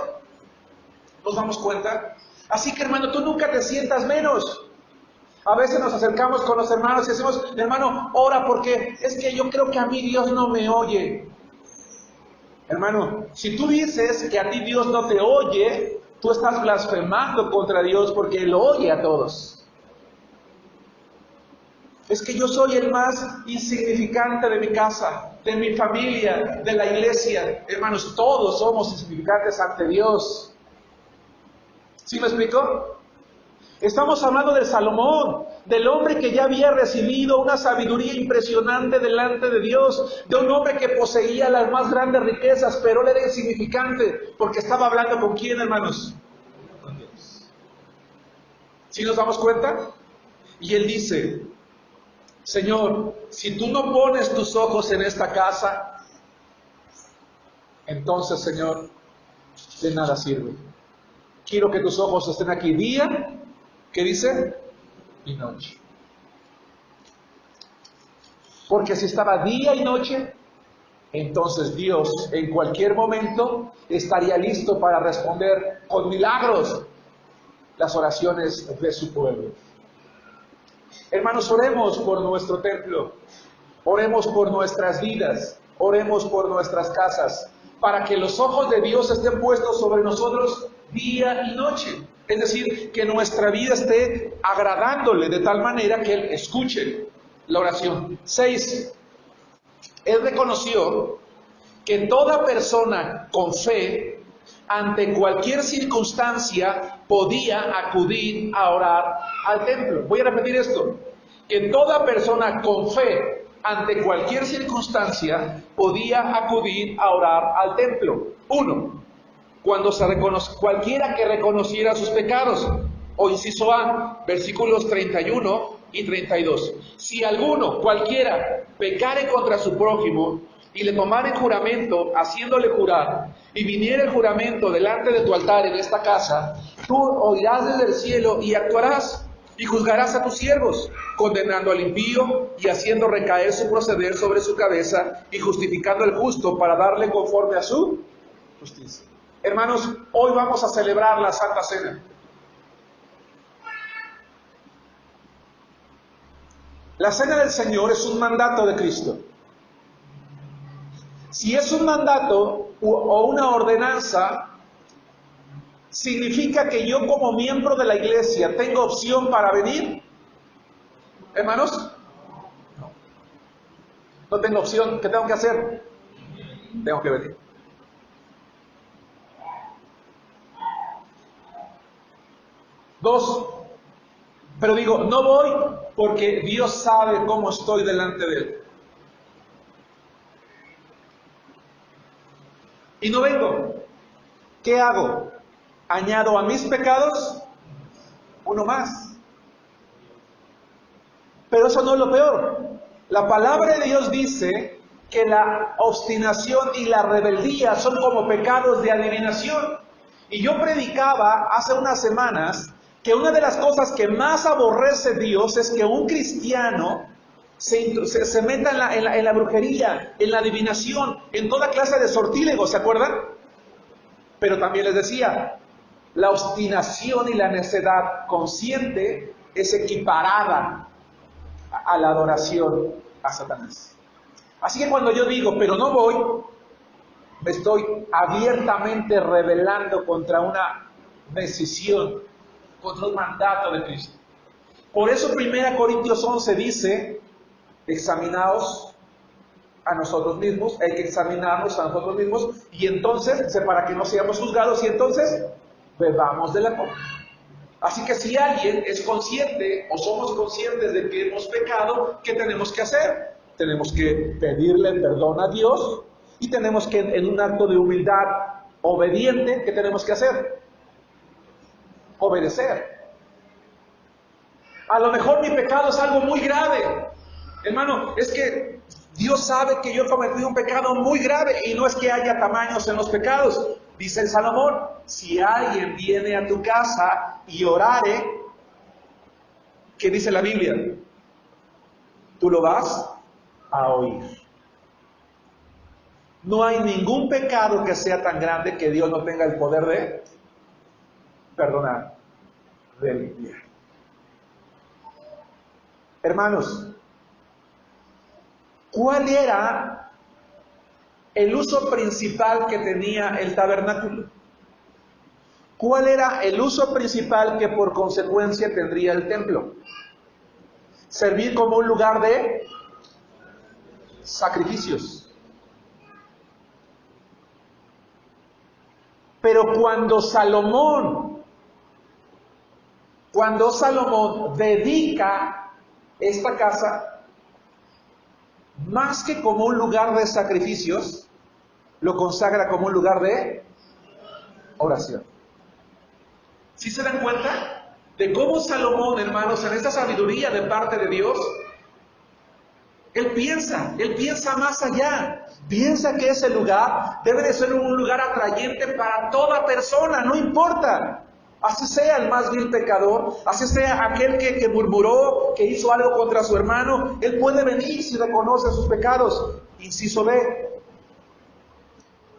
¿Nos damos cuenta? Así que, hermano, tú nunca te sientas menos. A veces nos acercamos con los hermanos y decimos, hermano, ora porque es que yo creo que a mí Dios no me oye. Hermano, si tú dices que a ti Dios no te oye, tú estás blasfemando contra Dios porque Él oye a todos. Es que yo soy el más insignificante de mi casa, de mi familia, de la iglesia. Hermanos, todos somos insignificantes ante Dios. ¿Sí me explico? Estamos hablando de Salomón, del hombre que ya había recibido una sabiduría impresionante delante de Dios, de un hombre que poseía las más grandes riquezas, pero él era insignificante, porque estaba hablando con quién, hermanos. Con Dios. ¿Sí nos damos cuenta? Y él dice, Señor, si tú no pones tus ojos en esta casa, entonces, Señor, de nada sirve. Quiero que tus ojos estén aquí día, ¿qué dice? Y noche. Porque si estaba día y noche, entonces Dios en cualquier momento estaría listo para responder con milagros las oraciones de su pueblo. Hermanos, oremos por nuestro templo, oremos por nuestras vidas, oremos por nuestras casas, para que los ojos de Dios estén puestos sobre nosotros día y noche. Es decir, que nuestra vida esté agradándole de tal manera que Él escuche la oración. 6. Él reconoció que toda persona con fe, ante cualquier circunstancia, podía acudir a orar al templo. Voy a repetir esto. Que toda persona con fe, ante cualquier circunstancia, podía acudir a orar al templo. 1. Cuando se cualquiera que reconociera sus pecados. O inciso A, versículos 31 y 32. Si alguno, cualquiera, pecare contra su prójimo y le tomare juramento, haciéndole jurar, y viniera el juramento delante de tu altar en esta casa, tú oirás desde el cielo y actuarás, y juzgarás a tus siervos, condenando al impío y haciendo recaer su proceder sobre su cabeza, y justificando al justo para darle conforme a su justicia. Hermanos, hoy vamos a celebrar la Santa Cena. La Cena del Señor es un mandato de Cristo. Si es un mandato o una ordenanza, ¿significa que yo como miembro de la iglesia tengo opción para venir? Hermanos, no tengo opción. ¿Qué tengo que hacer? Tengo que venir. Dos, pero digo, no voy porque Dios sabe cómo estoy delante de Él. Y no vengo. ¿Qué hago? ¿Añado a mis pecados uno más? Pero eso no es lo peor. La palabra de Dios dice que la obstinación y la rebeldía son como pecados de adivinación. Y yo predicaba hace unas semanas que una de las cosas que más aborrece Dios es que un cristiano se meta en la brujería, en la adivinación, en toda clase de sortílegos, ¿se acuerdan? Pero también les decía, la obstinación y la necedad consciente es equiparada a la adoración a Satanás. Así que cuando yo digo, pero no voy, me estoy abiertamente rebelando contra una decisión, contra un mandato de Cristo. Por eso 1 Corintios 11 dice, examinaos a nosotros mismos, hay que examinarnos a nosotros mismos, y entonces, para que no seamos juzgados, y entonces bebamos de la copa. Así que si alguien es consciente o somos conscientes de que hemos pecado, ¿qué tenemos que hacer? Tenemos que pedirle perdón a Dios y tenemos que, en un acto de humildad obediente, ¿qué tenemos que hacer? Obedecer. A lo mejor mi pecado es algo muy grave. Hermano, es que Dios sabe que yo he cometido un pecado muy grave y no es que haya tamaños en los pecados. Dice el Salomón, si alguien viene a tu casa y orare, ¿qué dice la Biblia? Tú lo vas a oír. No hay ningún pecado que sea tan grande que Dios no tenga el poder de perdonar, de limpiar. Hermanos, ¿cuál era el uso principal que tenía el tabernáculo? ¿Cuál era el uso principal que por consecuencia tendría el templo? Servir como un lugar de sacrificios. Pero cuando Salomón dedica esta casa, más que como un lugar de sacrificios, lo consagra como un lugar de oración. ¿Sí se dan cuenta de cómo Salomón, hermanos, en esta sabiduría de parte de Dios, él piensa más allá, piensa que ese lugar debe de ser un lugar atrayente para toda persona, no importa, así sea el más vil pecador, así sea aquel que murmuró, que hizo algo contra su hermano, él puede venir si reconoce sus pecados. Inciso B,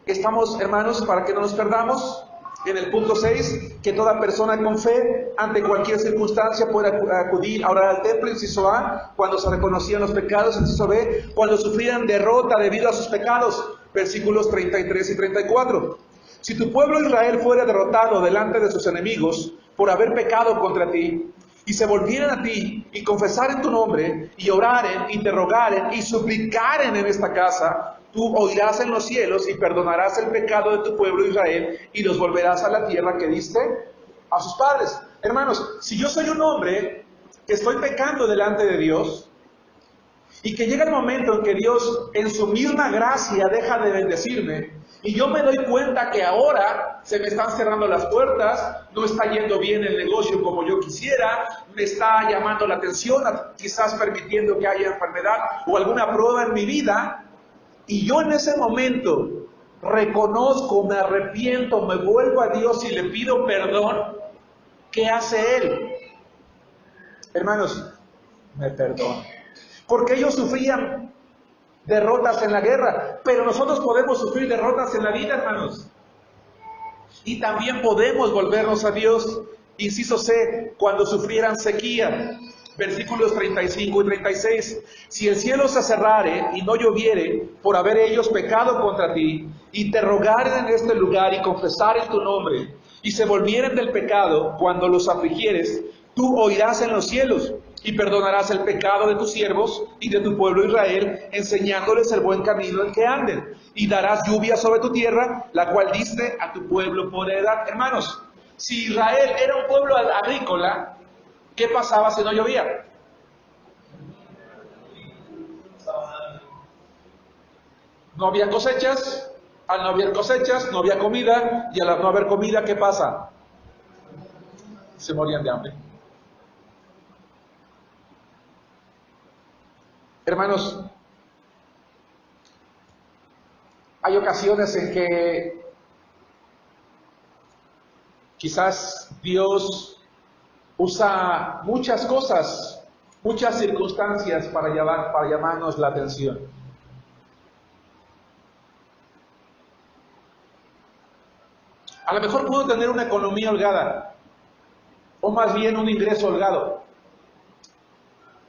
estamos, hermanos, para que no nos perdamos, en el punto 6, que toda persona con fe, ante cualquier circunstancia, puede acudir a orar al templo. Inciso A, cuando se reconocían los pecados. Inciso B, cuando sufrían derrota debido a sus pecados. Versículos 33 y 34. Si tu pueblo Israel fuera derrotado delante de sus enemigos por haber pecado contra ti, y se volvieran a ti, y confesaren tu nombre, y oraren, y te rogaren, y suplicaren en esta casa, tú oirás en los cielos, y perdonarás el pecado de tu pueblo Israel, y los volverás a la tierra que diste a sus padres. Hermanos, si yo soy un hombre que estoy pecando delante de Dios, y que llega el momento en que Dios, en su misma gracia, deja de bendecirme, y yo me doy cuenta que ahora se me están cerrando las puertas, no está yendo bien el negocio como yo quisiera, me está llamando la atención, quizás permitiendo que haya enfermedad o alguna prueba en mi vida, y yo en ese momento reconozco, me arrepiento, me vuelvo a Dios y le pido perdón, ¿qué hace Él? Hermanos, me perdona. Porque ellos sufrían derrotas en la guerra, pero nosotros podemos sufrir derrotas en la vida, hermanos. Y también podemos volvernos a Dios, inciso C, cuando sufrieran sequía. Versículos 35 y 36. Si el cielo se cerrare y no lloviere, por haber ellos pecado contra ti, y te rogaren en este lugar y confesaren tu nombre, y se volvieren del pecado cuando los afligieres, tú oirás en los cielos, y perdonarás el pecado de tus siervos y de tu pueblo Israel, enseñándoles el buen camino en que anden, y darás lluvia sobre tu tierra, la cual diste a tu pueblo por heredad. Hermanos, si Israel era un pueblo agrícola, ¿qué pasaba si no llovía? No había cosechas. Al no haber cosechas, no había comida. Y al no haber comida, ¿qué pasa? Se morían de hambre. Hermanos, hay ocasiones en que quizás Dios usa muchas cosas, muchas circunstancias para llamarnos la atención. A lo mejor puedo tener una economía holgada, o más bien un ingreso holgado,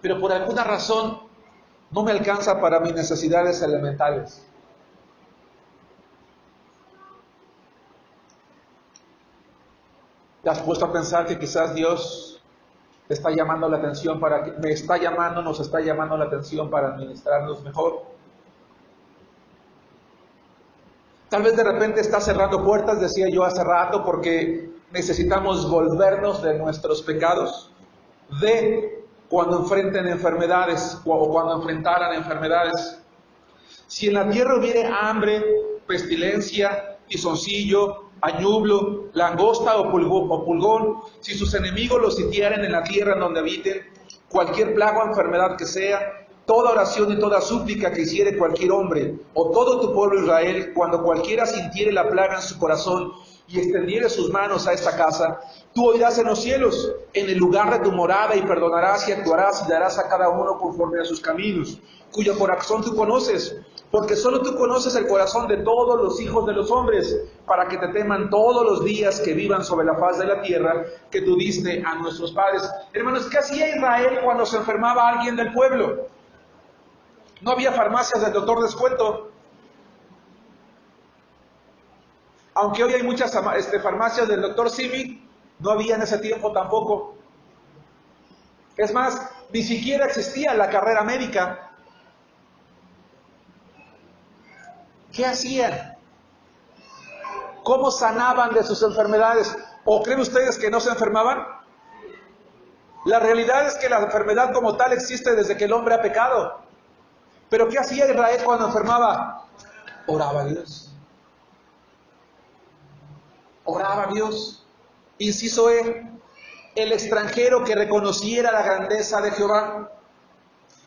pero por alguna razón no me alcanza para mis necesidades elementales. ¿Te has puesto a pensar que quizás Dios te está llamando la atención nos está llamando la atención para administrarnos mejor? Tal vez de repente está cerrando puertas, decía yo hace rato, porque necesitamos volvernos de nuestros pecados, de cuando enfrenten enfermedades o cuando enfrentaran enfermedades. Si en la tierra hubiere hambre, pestilencia, tizoncillo, añublo, langosta o pulgón, si sus enemigos los sitiaren en la tierra en donde habiten, cualquier plaga o enfermedad que sea, toda oración y toda súplica que hiciere cualquier hombre, o todo tu pueblo Israel, cuando cualquiera sintiere la plaga en su corazón y extendiere sus manos a esta casa, tú oirás en los cielos, en el lugar de tu morada, y perdonarás y actuarás y darás a cada uno conforme a sus caminos, cuyo corazón tú conoces, porque solo tú conoces el corazón de todos los hijos de los hombres, para que te teman todos los días que vivan sobre la faz de la tierra que tú diste a nuestros padres. Hermanos, ¿qué hacía Israel cuando se enfermaba alguien del pueblo? No había farmacias del doctor descuento. Aunque hoy hay muchas farmacias del doctor Simi, no había en ese tiempo tampoco. Es más, ni siquiera existía la carrera médica. ¿Qué hacían? ¿Cómo sanaban de sus enfermedades? ¿O creen ustedes que no se enfermaban? La realidad es que la enfermedad como tal existe desde que el hombre ha pecado. ¿Pero qué hacía Israel cuando enfermaba? Oraba a Dios. Oraba a Dios. Inciso E, el extranjero que reconociera la grandeza de Jehová.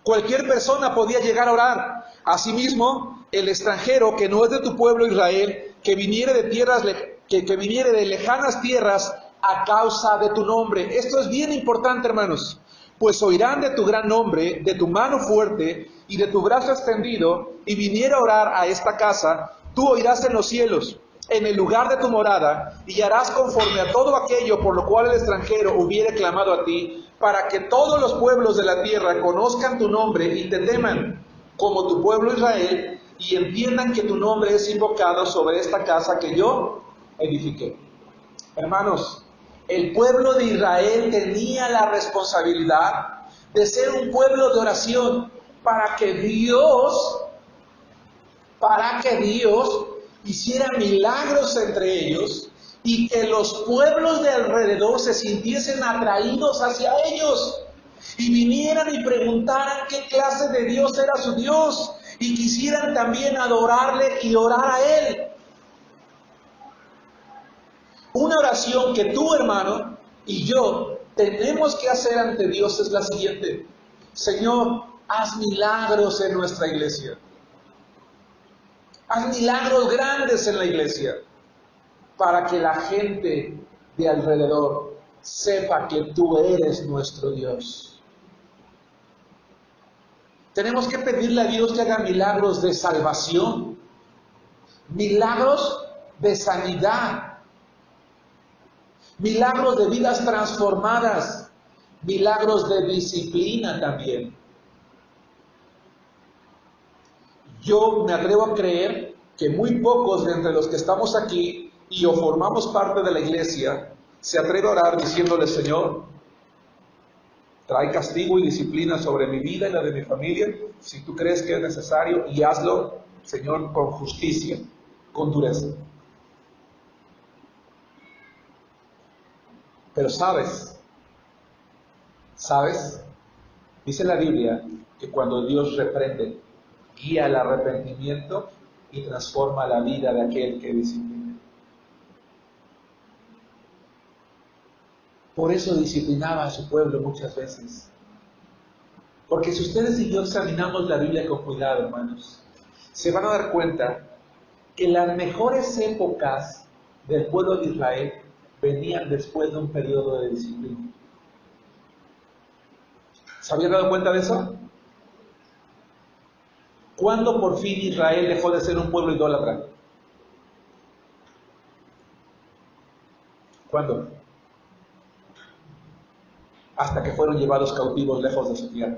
Cualquier persona podía llegar a orar. Asimismo, el extranjero que no es de tu pueblo Israel, que viniere de tierras, que viniere de lejanas tierras a causa de tu nombre. Esto es bien importante, hermanos. Pues oirán de tu gran nombre, de tu mano fuerte y de tu brazo extendido, y viniera a orar a esta casa, tú oirás en los cielos, en el lugar de tu morada, y harás conforme a todo aquello por lo cual el extranjero hubiere clamado a ti, para que todos los pueblos de la tierra conozcan tu nombre y te teman, como tu pueblo Israel, y entiendan que tu nombre es invocado sobre esta casa que yo edifiqué. Hermanos, el pueblo de Israel tenía la responsabilidad de ser un pueblo de oración para que Dios hiciera milagros entre ellos y que los pueblos de alrededor se sintiesen atraídos hacia ellos y vinieran y preguntaran qué clase de Dios era su Dios y quisieran también adorarle y orar a Él. Una oración que tú, hermano, y yo tenemos que hacer ante Dios es la siguiente: Señor, haz milagros en nuestra iglesia. Haz milagros grandes en la iglesia para que la gente de alrededor sepa que tú eres nuestro Dios. Tenemos que pedirle a Dios que haga milagros de salvación, milagros de sanidad, milagros de vidas transformadas, milagros de disciplina también. Yo me atrevo a creer que muy pocos de entre los que estamos aquí y o formamos parte de la iglesia se atreve a orar diciéndole: Señor, trae castigo y disciplina sobre mi vida y la de mi familia, si tú crees que es necesario, y hazlo, Señor, con justicia, con dureza. Pero sabes, dice la Biblia que cuando Dios reprende, guía al arrepentimiento y transforma la vida de aquel que disciplina. Por eso disciplinaba a su pueblo muchas veces. Porque si ustedes y yo examinamos la Biblia con cuidado, hermanos, se van a dar cuenta que las mejores épocas del pueblo de Israel venían después de un periodo de disciplina. ¿Se habían dado cuenta de eso? ¿Cuándo por fin Israel dejó de ser un pueblo idólatra? ¿Cuándo? Hasta que fueron llevados cautivos lejos de su tierra.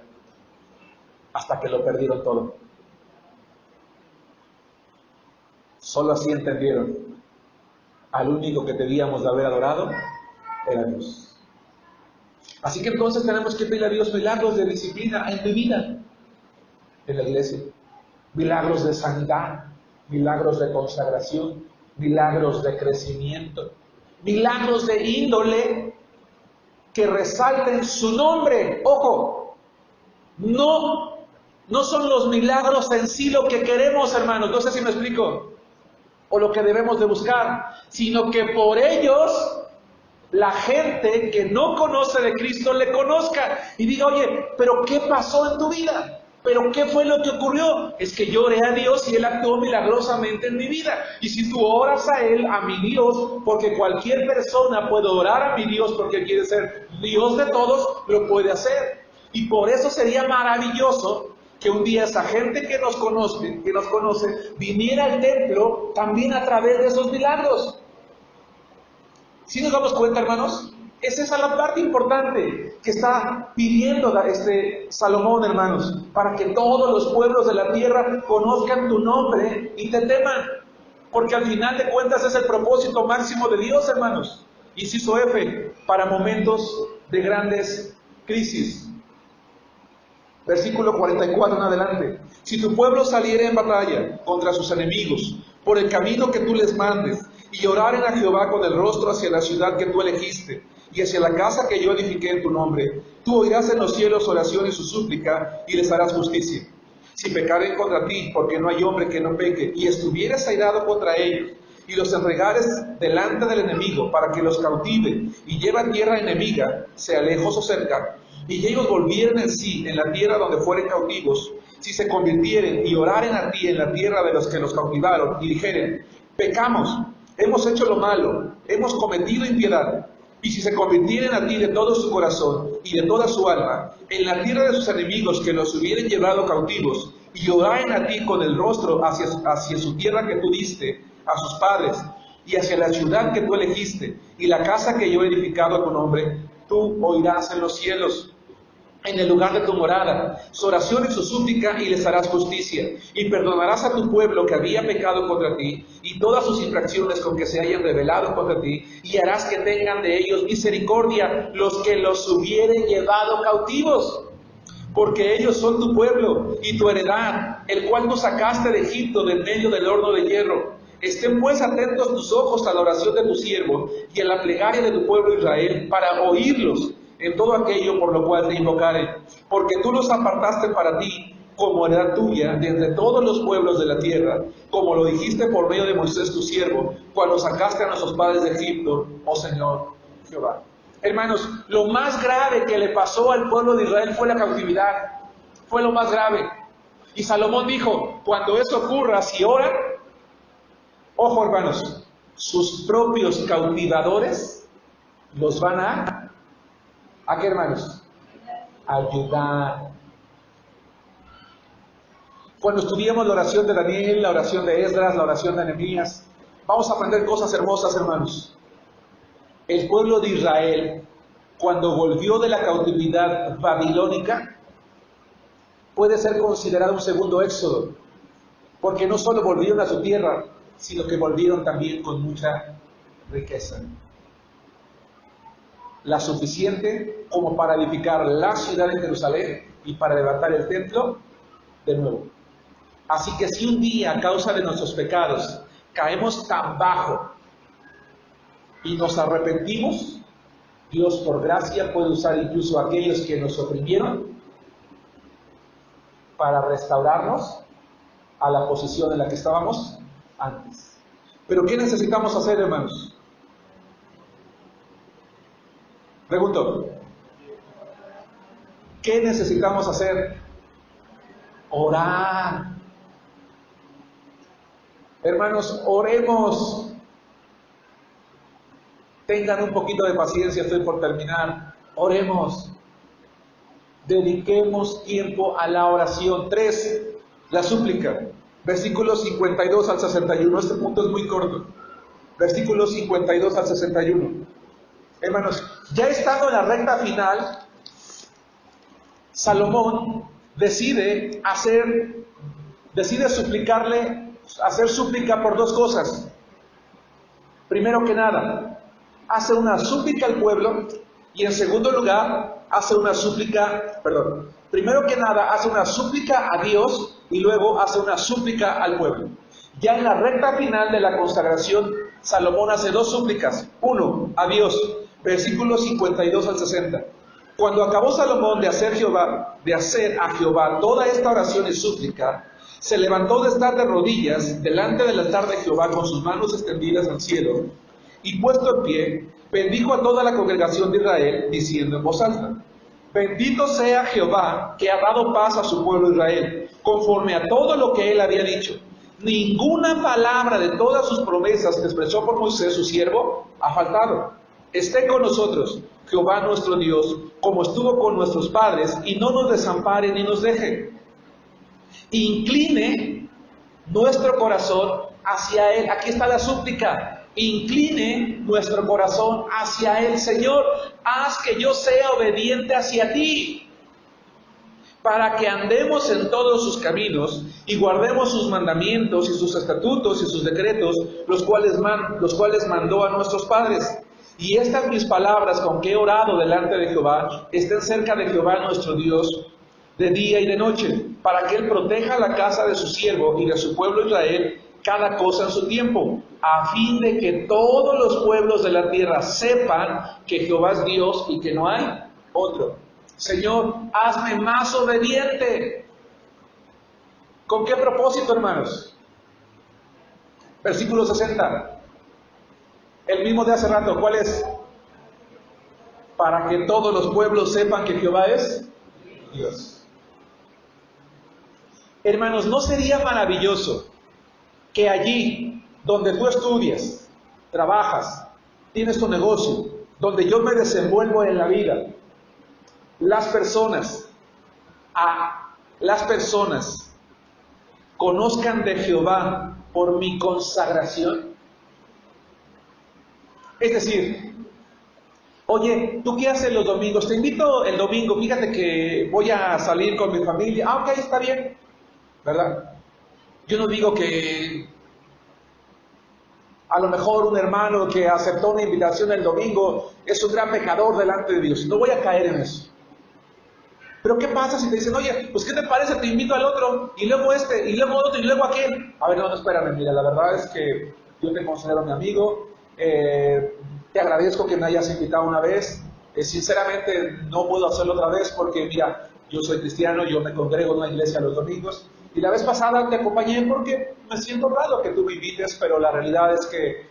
Hasta que lo perdieron todo. Solo así entendieron: al único que debíamos de haber adorado era Dios. Así que entonces tenemos que pedir a Dios milagros de disciplina en mi vida, en la iglesia. Milagros de sanidad, milagros de consagración, milagros de crecimiento, milagros de índole que resalten su nombre. Ojo, no son los milagros en sí lo que queremos, hermanos, no sé si me explico, o lo que debemos de buscar, sino que por ellos la gente que no conoce de Cristo le conozca y diga: oye, pero ¿qué pasó en tu vida? ¿Pero qué fue lo que ocurrió? Es que yo oré a Dios y Él actuó milagrosamente en mi vida. Y si tú oras a Él, a mi Dios, porque cualquier persona puede orar a mi Dios porque quiere ser Dios de todos, lo puede hacer. Y por eso sería maravilloso que un día esa gente que nos conoce, viniera al templo también a través de esos milagros. ¿Sí nos damos cuenta, hermanos? Es esa la parte importante que está pidiendo Salomón, hermanos, para que todos los pueblos de la tierra conozcan tu nombre y te teman. Porque al final de cuentas es el propósito máximo de Dios, hermanos. Inciso F, para momentos de grandes crisis. Versículo 44 en adelante. Si tu pueblo saliera en batalla contra sus enemigos, por el camino que tú les mandes, y oraren a Jehová con el rostro hacia la ciudad que tú elegiste, y hacia la casa que yo edifiqué en tu nombre, tú oirás en los cielos oración y su súplica, y les harás justicia. Si pecaren contra ti, porque no hay hombre que no peque, y estuvieras airado contra ellos, y los entregares delante del enemigo, para que los cautive, y lleve a tierra enemiga, sea lejos o cerca, y ellos volvieren en sí en la tierra donde fueren cautivos, si se convirtieren y oraren a ti en la tierra de los que los cautivaron, y dijeren: pecamos, hemos hecho lo malo, hemos cometido impiedad, y si se convirtieren a ti de todo su corazón y de toda su alma, en la tierra de sus enemigos que los hubieren llevado cautivos, y oraren a ti con el rostro hacia su tierra que tú diste a sus padres, y hacia la ciudad que tú elegiste, y la casa que yo he edificado a tu nombre, tú oirás en los cielos, en el lugar de tu morada, su oración y su súplica, y les harás justicia, y perdonarás a tu pueblo que había pecado contra ti, y todas sus infracciones con que se hayan rebelado contra ti, y harás que tengan de ellos misericordia los que los hubieren llevado cautivos, porque ellos son tu pueblo y tu heredad, el cual tú sacaste de Egipto de en medio del horno de hierro. Estén pues atentos tus ojos a la oración de tu siervo y a la plegaria de tu pueblo Israel, para oírlos en todo aquello por lo cual te invocaren, porque tú los apartaste para ti como heredad tuya de entre todos los pueblos de la tierra, como lo dijiste por medio de Moisés tu siervo, cuando sacaste a nuestros padres de Egipto, oh Señor Jehová. Hermanos, lo más grave que le pasó al pueblo de Israel fue la cautividad. Fue lo más grave. Y Salomón dijo: cuando eso ocurra, si oran, ojo, hermanos, sus propios cautivadores los van ¿a qué, hermanos? Ayudar. Cuando estudiamos la oración de Daniel, la oración de Esdras, la oración de Nehemías, vamos a aprender cosas hermosas, hermanos. el pueblo de Israel, cuando volvió de la cautividad babilónica, puede ser considerado un segundo éxodo, porque no solo volvieron a su tierra, sino que volvieron también con mucha riqueza. La suficiente como para edificar la ciudad de Jerusalén y para levantar el templo de nuevo. Así que si un día, a causa de nuestros pecados, caemos tan bajo y nos arrepentimos, Dios por gracia puede usar incluso a aquellos que nos oprimieron para restaurarnos a la posición en la que estábamos antes. Pero ¿qué necesitamos hacer, hermanos? Pregunto, ¿qué necesitamos hacer? Orar. Hermanos, oremos. Tengan un poquito de paciencia, estoy por terminar. Oremos. Dediquemos tiempo a la oración. 3, la súplica. Versículos 52 al 61. Este punto es muy corto. Versículos 52 al 61. Hermanos, ya estando en la recta final, Salomón decide suplicarle, hacer súplica por 2 cosas. Primero que nada, hace una súplica al pueblo, y en segundo lugar, primero que nada, hace una súplica a Dios, y luego hace una súplica al pueblo. Ya en la recta final de la consagración, Salomón hace 2 súplicas. 1, a Dios, versículos 52 al 60. Cuando acabó Salomón de hacer a Jehová toda esta oración y súplica, se levantó de estar de rodillas delante del altar de Jehová con sus manos extendidas al cielo, y puesto en pie, bendijo a toda la congregación de Israel, diciendo en voz alta: Bendito sea Jehová, que ha dado paz a su pueblo Israel, conforme a todo lo que él había dicho. Ninguna palabra de todas sus promesas que expresó por Moisés su siervo ha faltado. Esté con nosotros Jehová nuestro Dios, como estuvo con nuestros padres, y no nos desampare ni nos deje. Incline nuestro corazón hacia Él. Aquí está la súplica. Incline nuestro corazón hacia Él. Señor, haz que yo sea obediente hacia ti, para que andemos en todos sus caminos y guardemos sus mandamientos y sus estatutos y sus decretos, los cuales mandó a nuestros padres. Y estas mis palabras con que he orado delante de Jehová estén cerca de Jehová nuestro Dios de día y de noche, para que Él proteja la casa de su siervo y de su pueblo Israel, cada cosa en su tiempo, a fin de que todos los pueblos de la tierra sepan que Jehová es Dios y que no hay otro. Señor, hazme más obediente. ¿Con qué propósito, hermanos? Versículo 60. El mismo de hace rato, ¿cuál es? Para que todos los pueblos sepan que Jehová es Dios. Hermanos, ¿no sería maravilloso que allí donde tú estudias, trabajas, tienes tu negocio, donde yo me desenvuelvo en la vida, las personas conozcan de Jehová por mi consagración? Es decir, oye, ¿tú qué haces los domingos? Te invito el domingo, fíjate que voy a salir con mi familia. Ah, ok, está bien, ¿verdad? Yo no digo que a lo mejor un hermano que aceptó una invitación el domingo es un gran pecador delante de Dios. No voy a caer en eso. Pero ¿qué pasa si te dicen, oye, pues ¿qué te parece? Te invito al otro, y luego y luego otro, y luego aquel? A ver, no, espérame, mira, la verdad es que yo te considero mi amigo, te agradezco que me hayas invitado una vez, sinceramente no puedo hacerlo otra vez porque, mira, yo soy cristiano, yo me congrego en una iglesia los domingos, y la vez pasada te acompañé porque me siento honrado que tú me invites, pero la realidad es que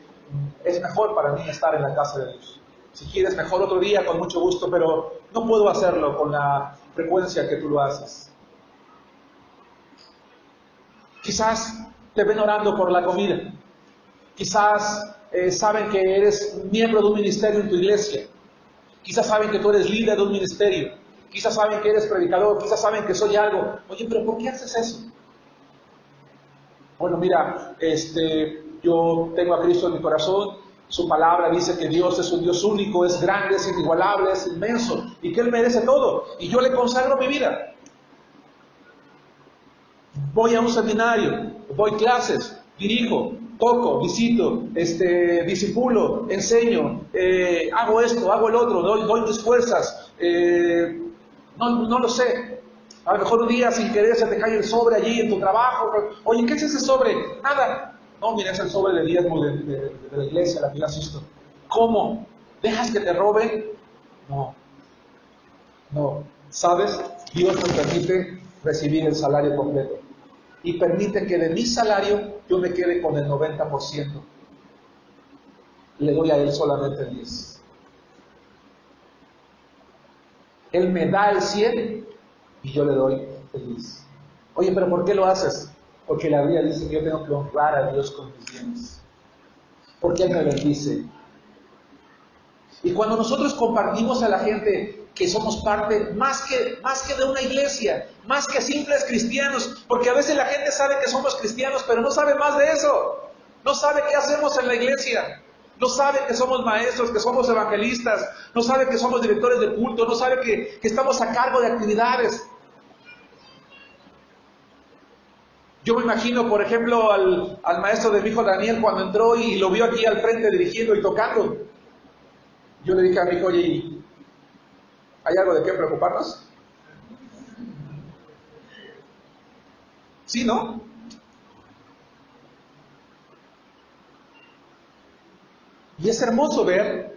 es mejor para mí estar en la casa de Dios. Si quieres, mejor otro día, con mucho gusto, pero no puedo hacerlo con la frecuencia que tú lo haces. Quizás te ven orando por la comida. Quizás saben que eres miembro de un ministerio en tu iglesia. Quizás saben que tú eres líder de un ministerio. Quizás saben que eres predicador. Quizás saben que soy algo. Oye, pero ¿por qué haces eso? Bueno, mira, yo tengo a Cristo en mi corazón Su palabra dice que Dios es un Dios único, es grande, es inigualable, es inmenso y que Él merece todo. Y yo le consagro mi vida. Voy a un seminario, doy clases, dirijo, toco, visito, discipulo, enseño, hago esto, hago el otro, doy mis fuerzas. No lo sé. A lo mejor un día sin querer se te cae el sobre allí en tu trabajo. Oye, ¿qué es ese sobre? Nada. No, mira, es el sobre de diezmo de la iglesia, la que asisto. ¿Cómo? ¿Dejas que te roben? No. No. ¿Sabes? Dios me permite recibir el salario completo. Y permite que de mi salario yo me quede con el 90%. Le doy a Él solamente el 10%. Él me da el 100 y yo le doy el 10%. Oye, ¿pero por qué lo haces? Porque la Biblia dice que yo tengo que honrar a Dios con mis bienes. Porque Él me bendice. Y cuando nosotros compartimos a la gente que somos parte, más que de una iglesia, más que simples cristianos, porque a veces la gente sabe que somos cristianos, pero no sabe más de eso. No sabe qué hacemos en la iglesia. No sabe que somos maestros, que somos evangelistas. No sabe que somos directores de culto. No sabe que estamos a cargo de actividades. Yo me imagino, por ejemplo, al maestro de mi hijo Daniel cuando entró y lo vio aquí al frente dirigiendo y tocando. Yo le dije a mi hijo, oye, ¿hay algo de qué preocuparnos? Sí, ¿no? Y es hermoso ver.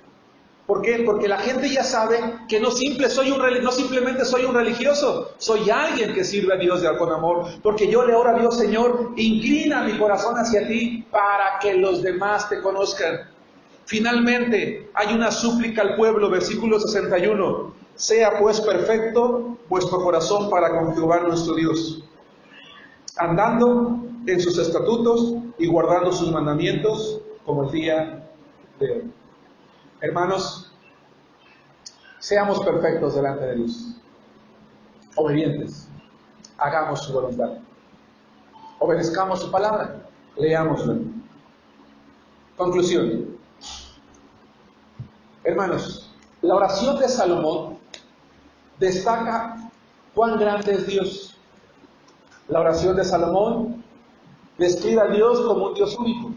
¿Por qué? Porque la gente ya sabe que no simplemente soy un religioso, soy alguien que sirve a Dios con amor. Porque yo le oro a Dios, Señor, inclina mi corazón hacia ti para que los demás te conozcan. Finalmente, hay una súplica al pueblo, versículo 61. Sea pues perfecto vuestro corazón para con Jehová nuestro Dios, andando en sus estatutos y guardando sus mandamientos como el día de hoy. Hermanos, seamos perfectos delante de Dios, obedientes, hagamos su voluntad, obedezcamos su palabra, leámosla. Conclusión. Hermanos, la oración de Salomón destaca cuán grande es Dios. La oración de Salomón describe a Dios como un Dios único.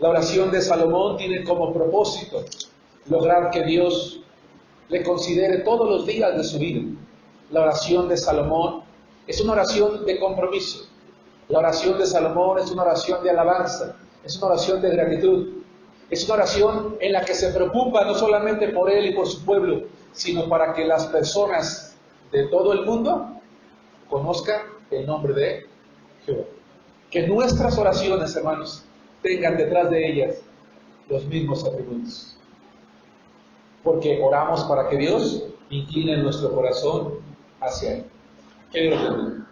La oración de Salomón tiene como propósito lograr que Dios le considere todos los días de su vida. La oración de Salomón es una oración de compromiso. La oración de Salomón es una oración de alabanza, es una oración de gratitud. Es una oración en la que se preocupa no solamente por él y por su pueblo, sino para que las personas de todo el mundo conozcan el nombre de Jehová. Que nuestras oraciones, hermanos, tengan detrás de ellas los mismos atributos. Porque oramos para que Dios incline nuestro corazón hacia Él. Que Dios los bendiga.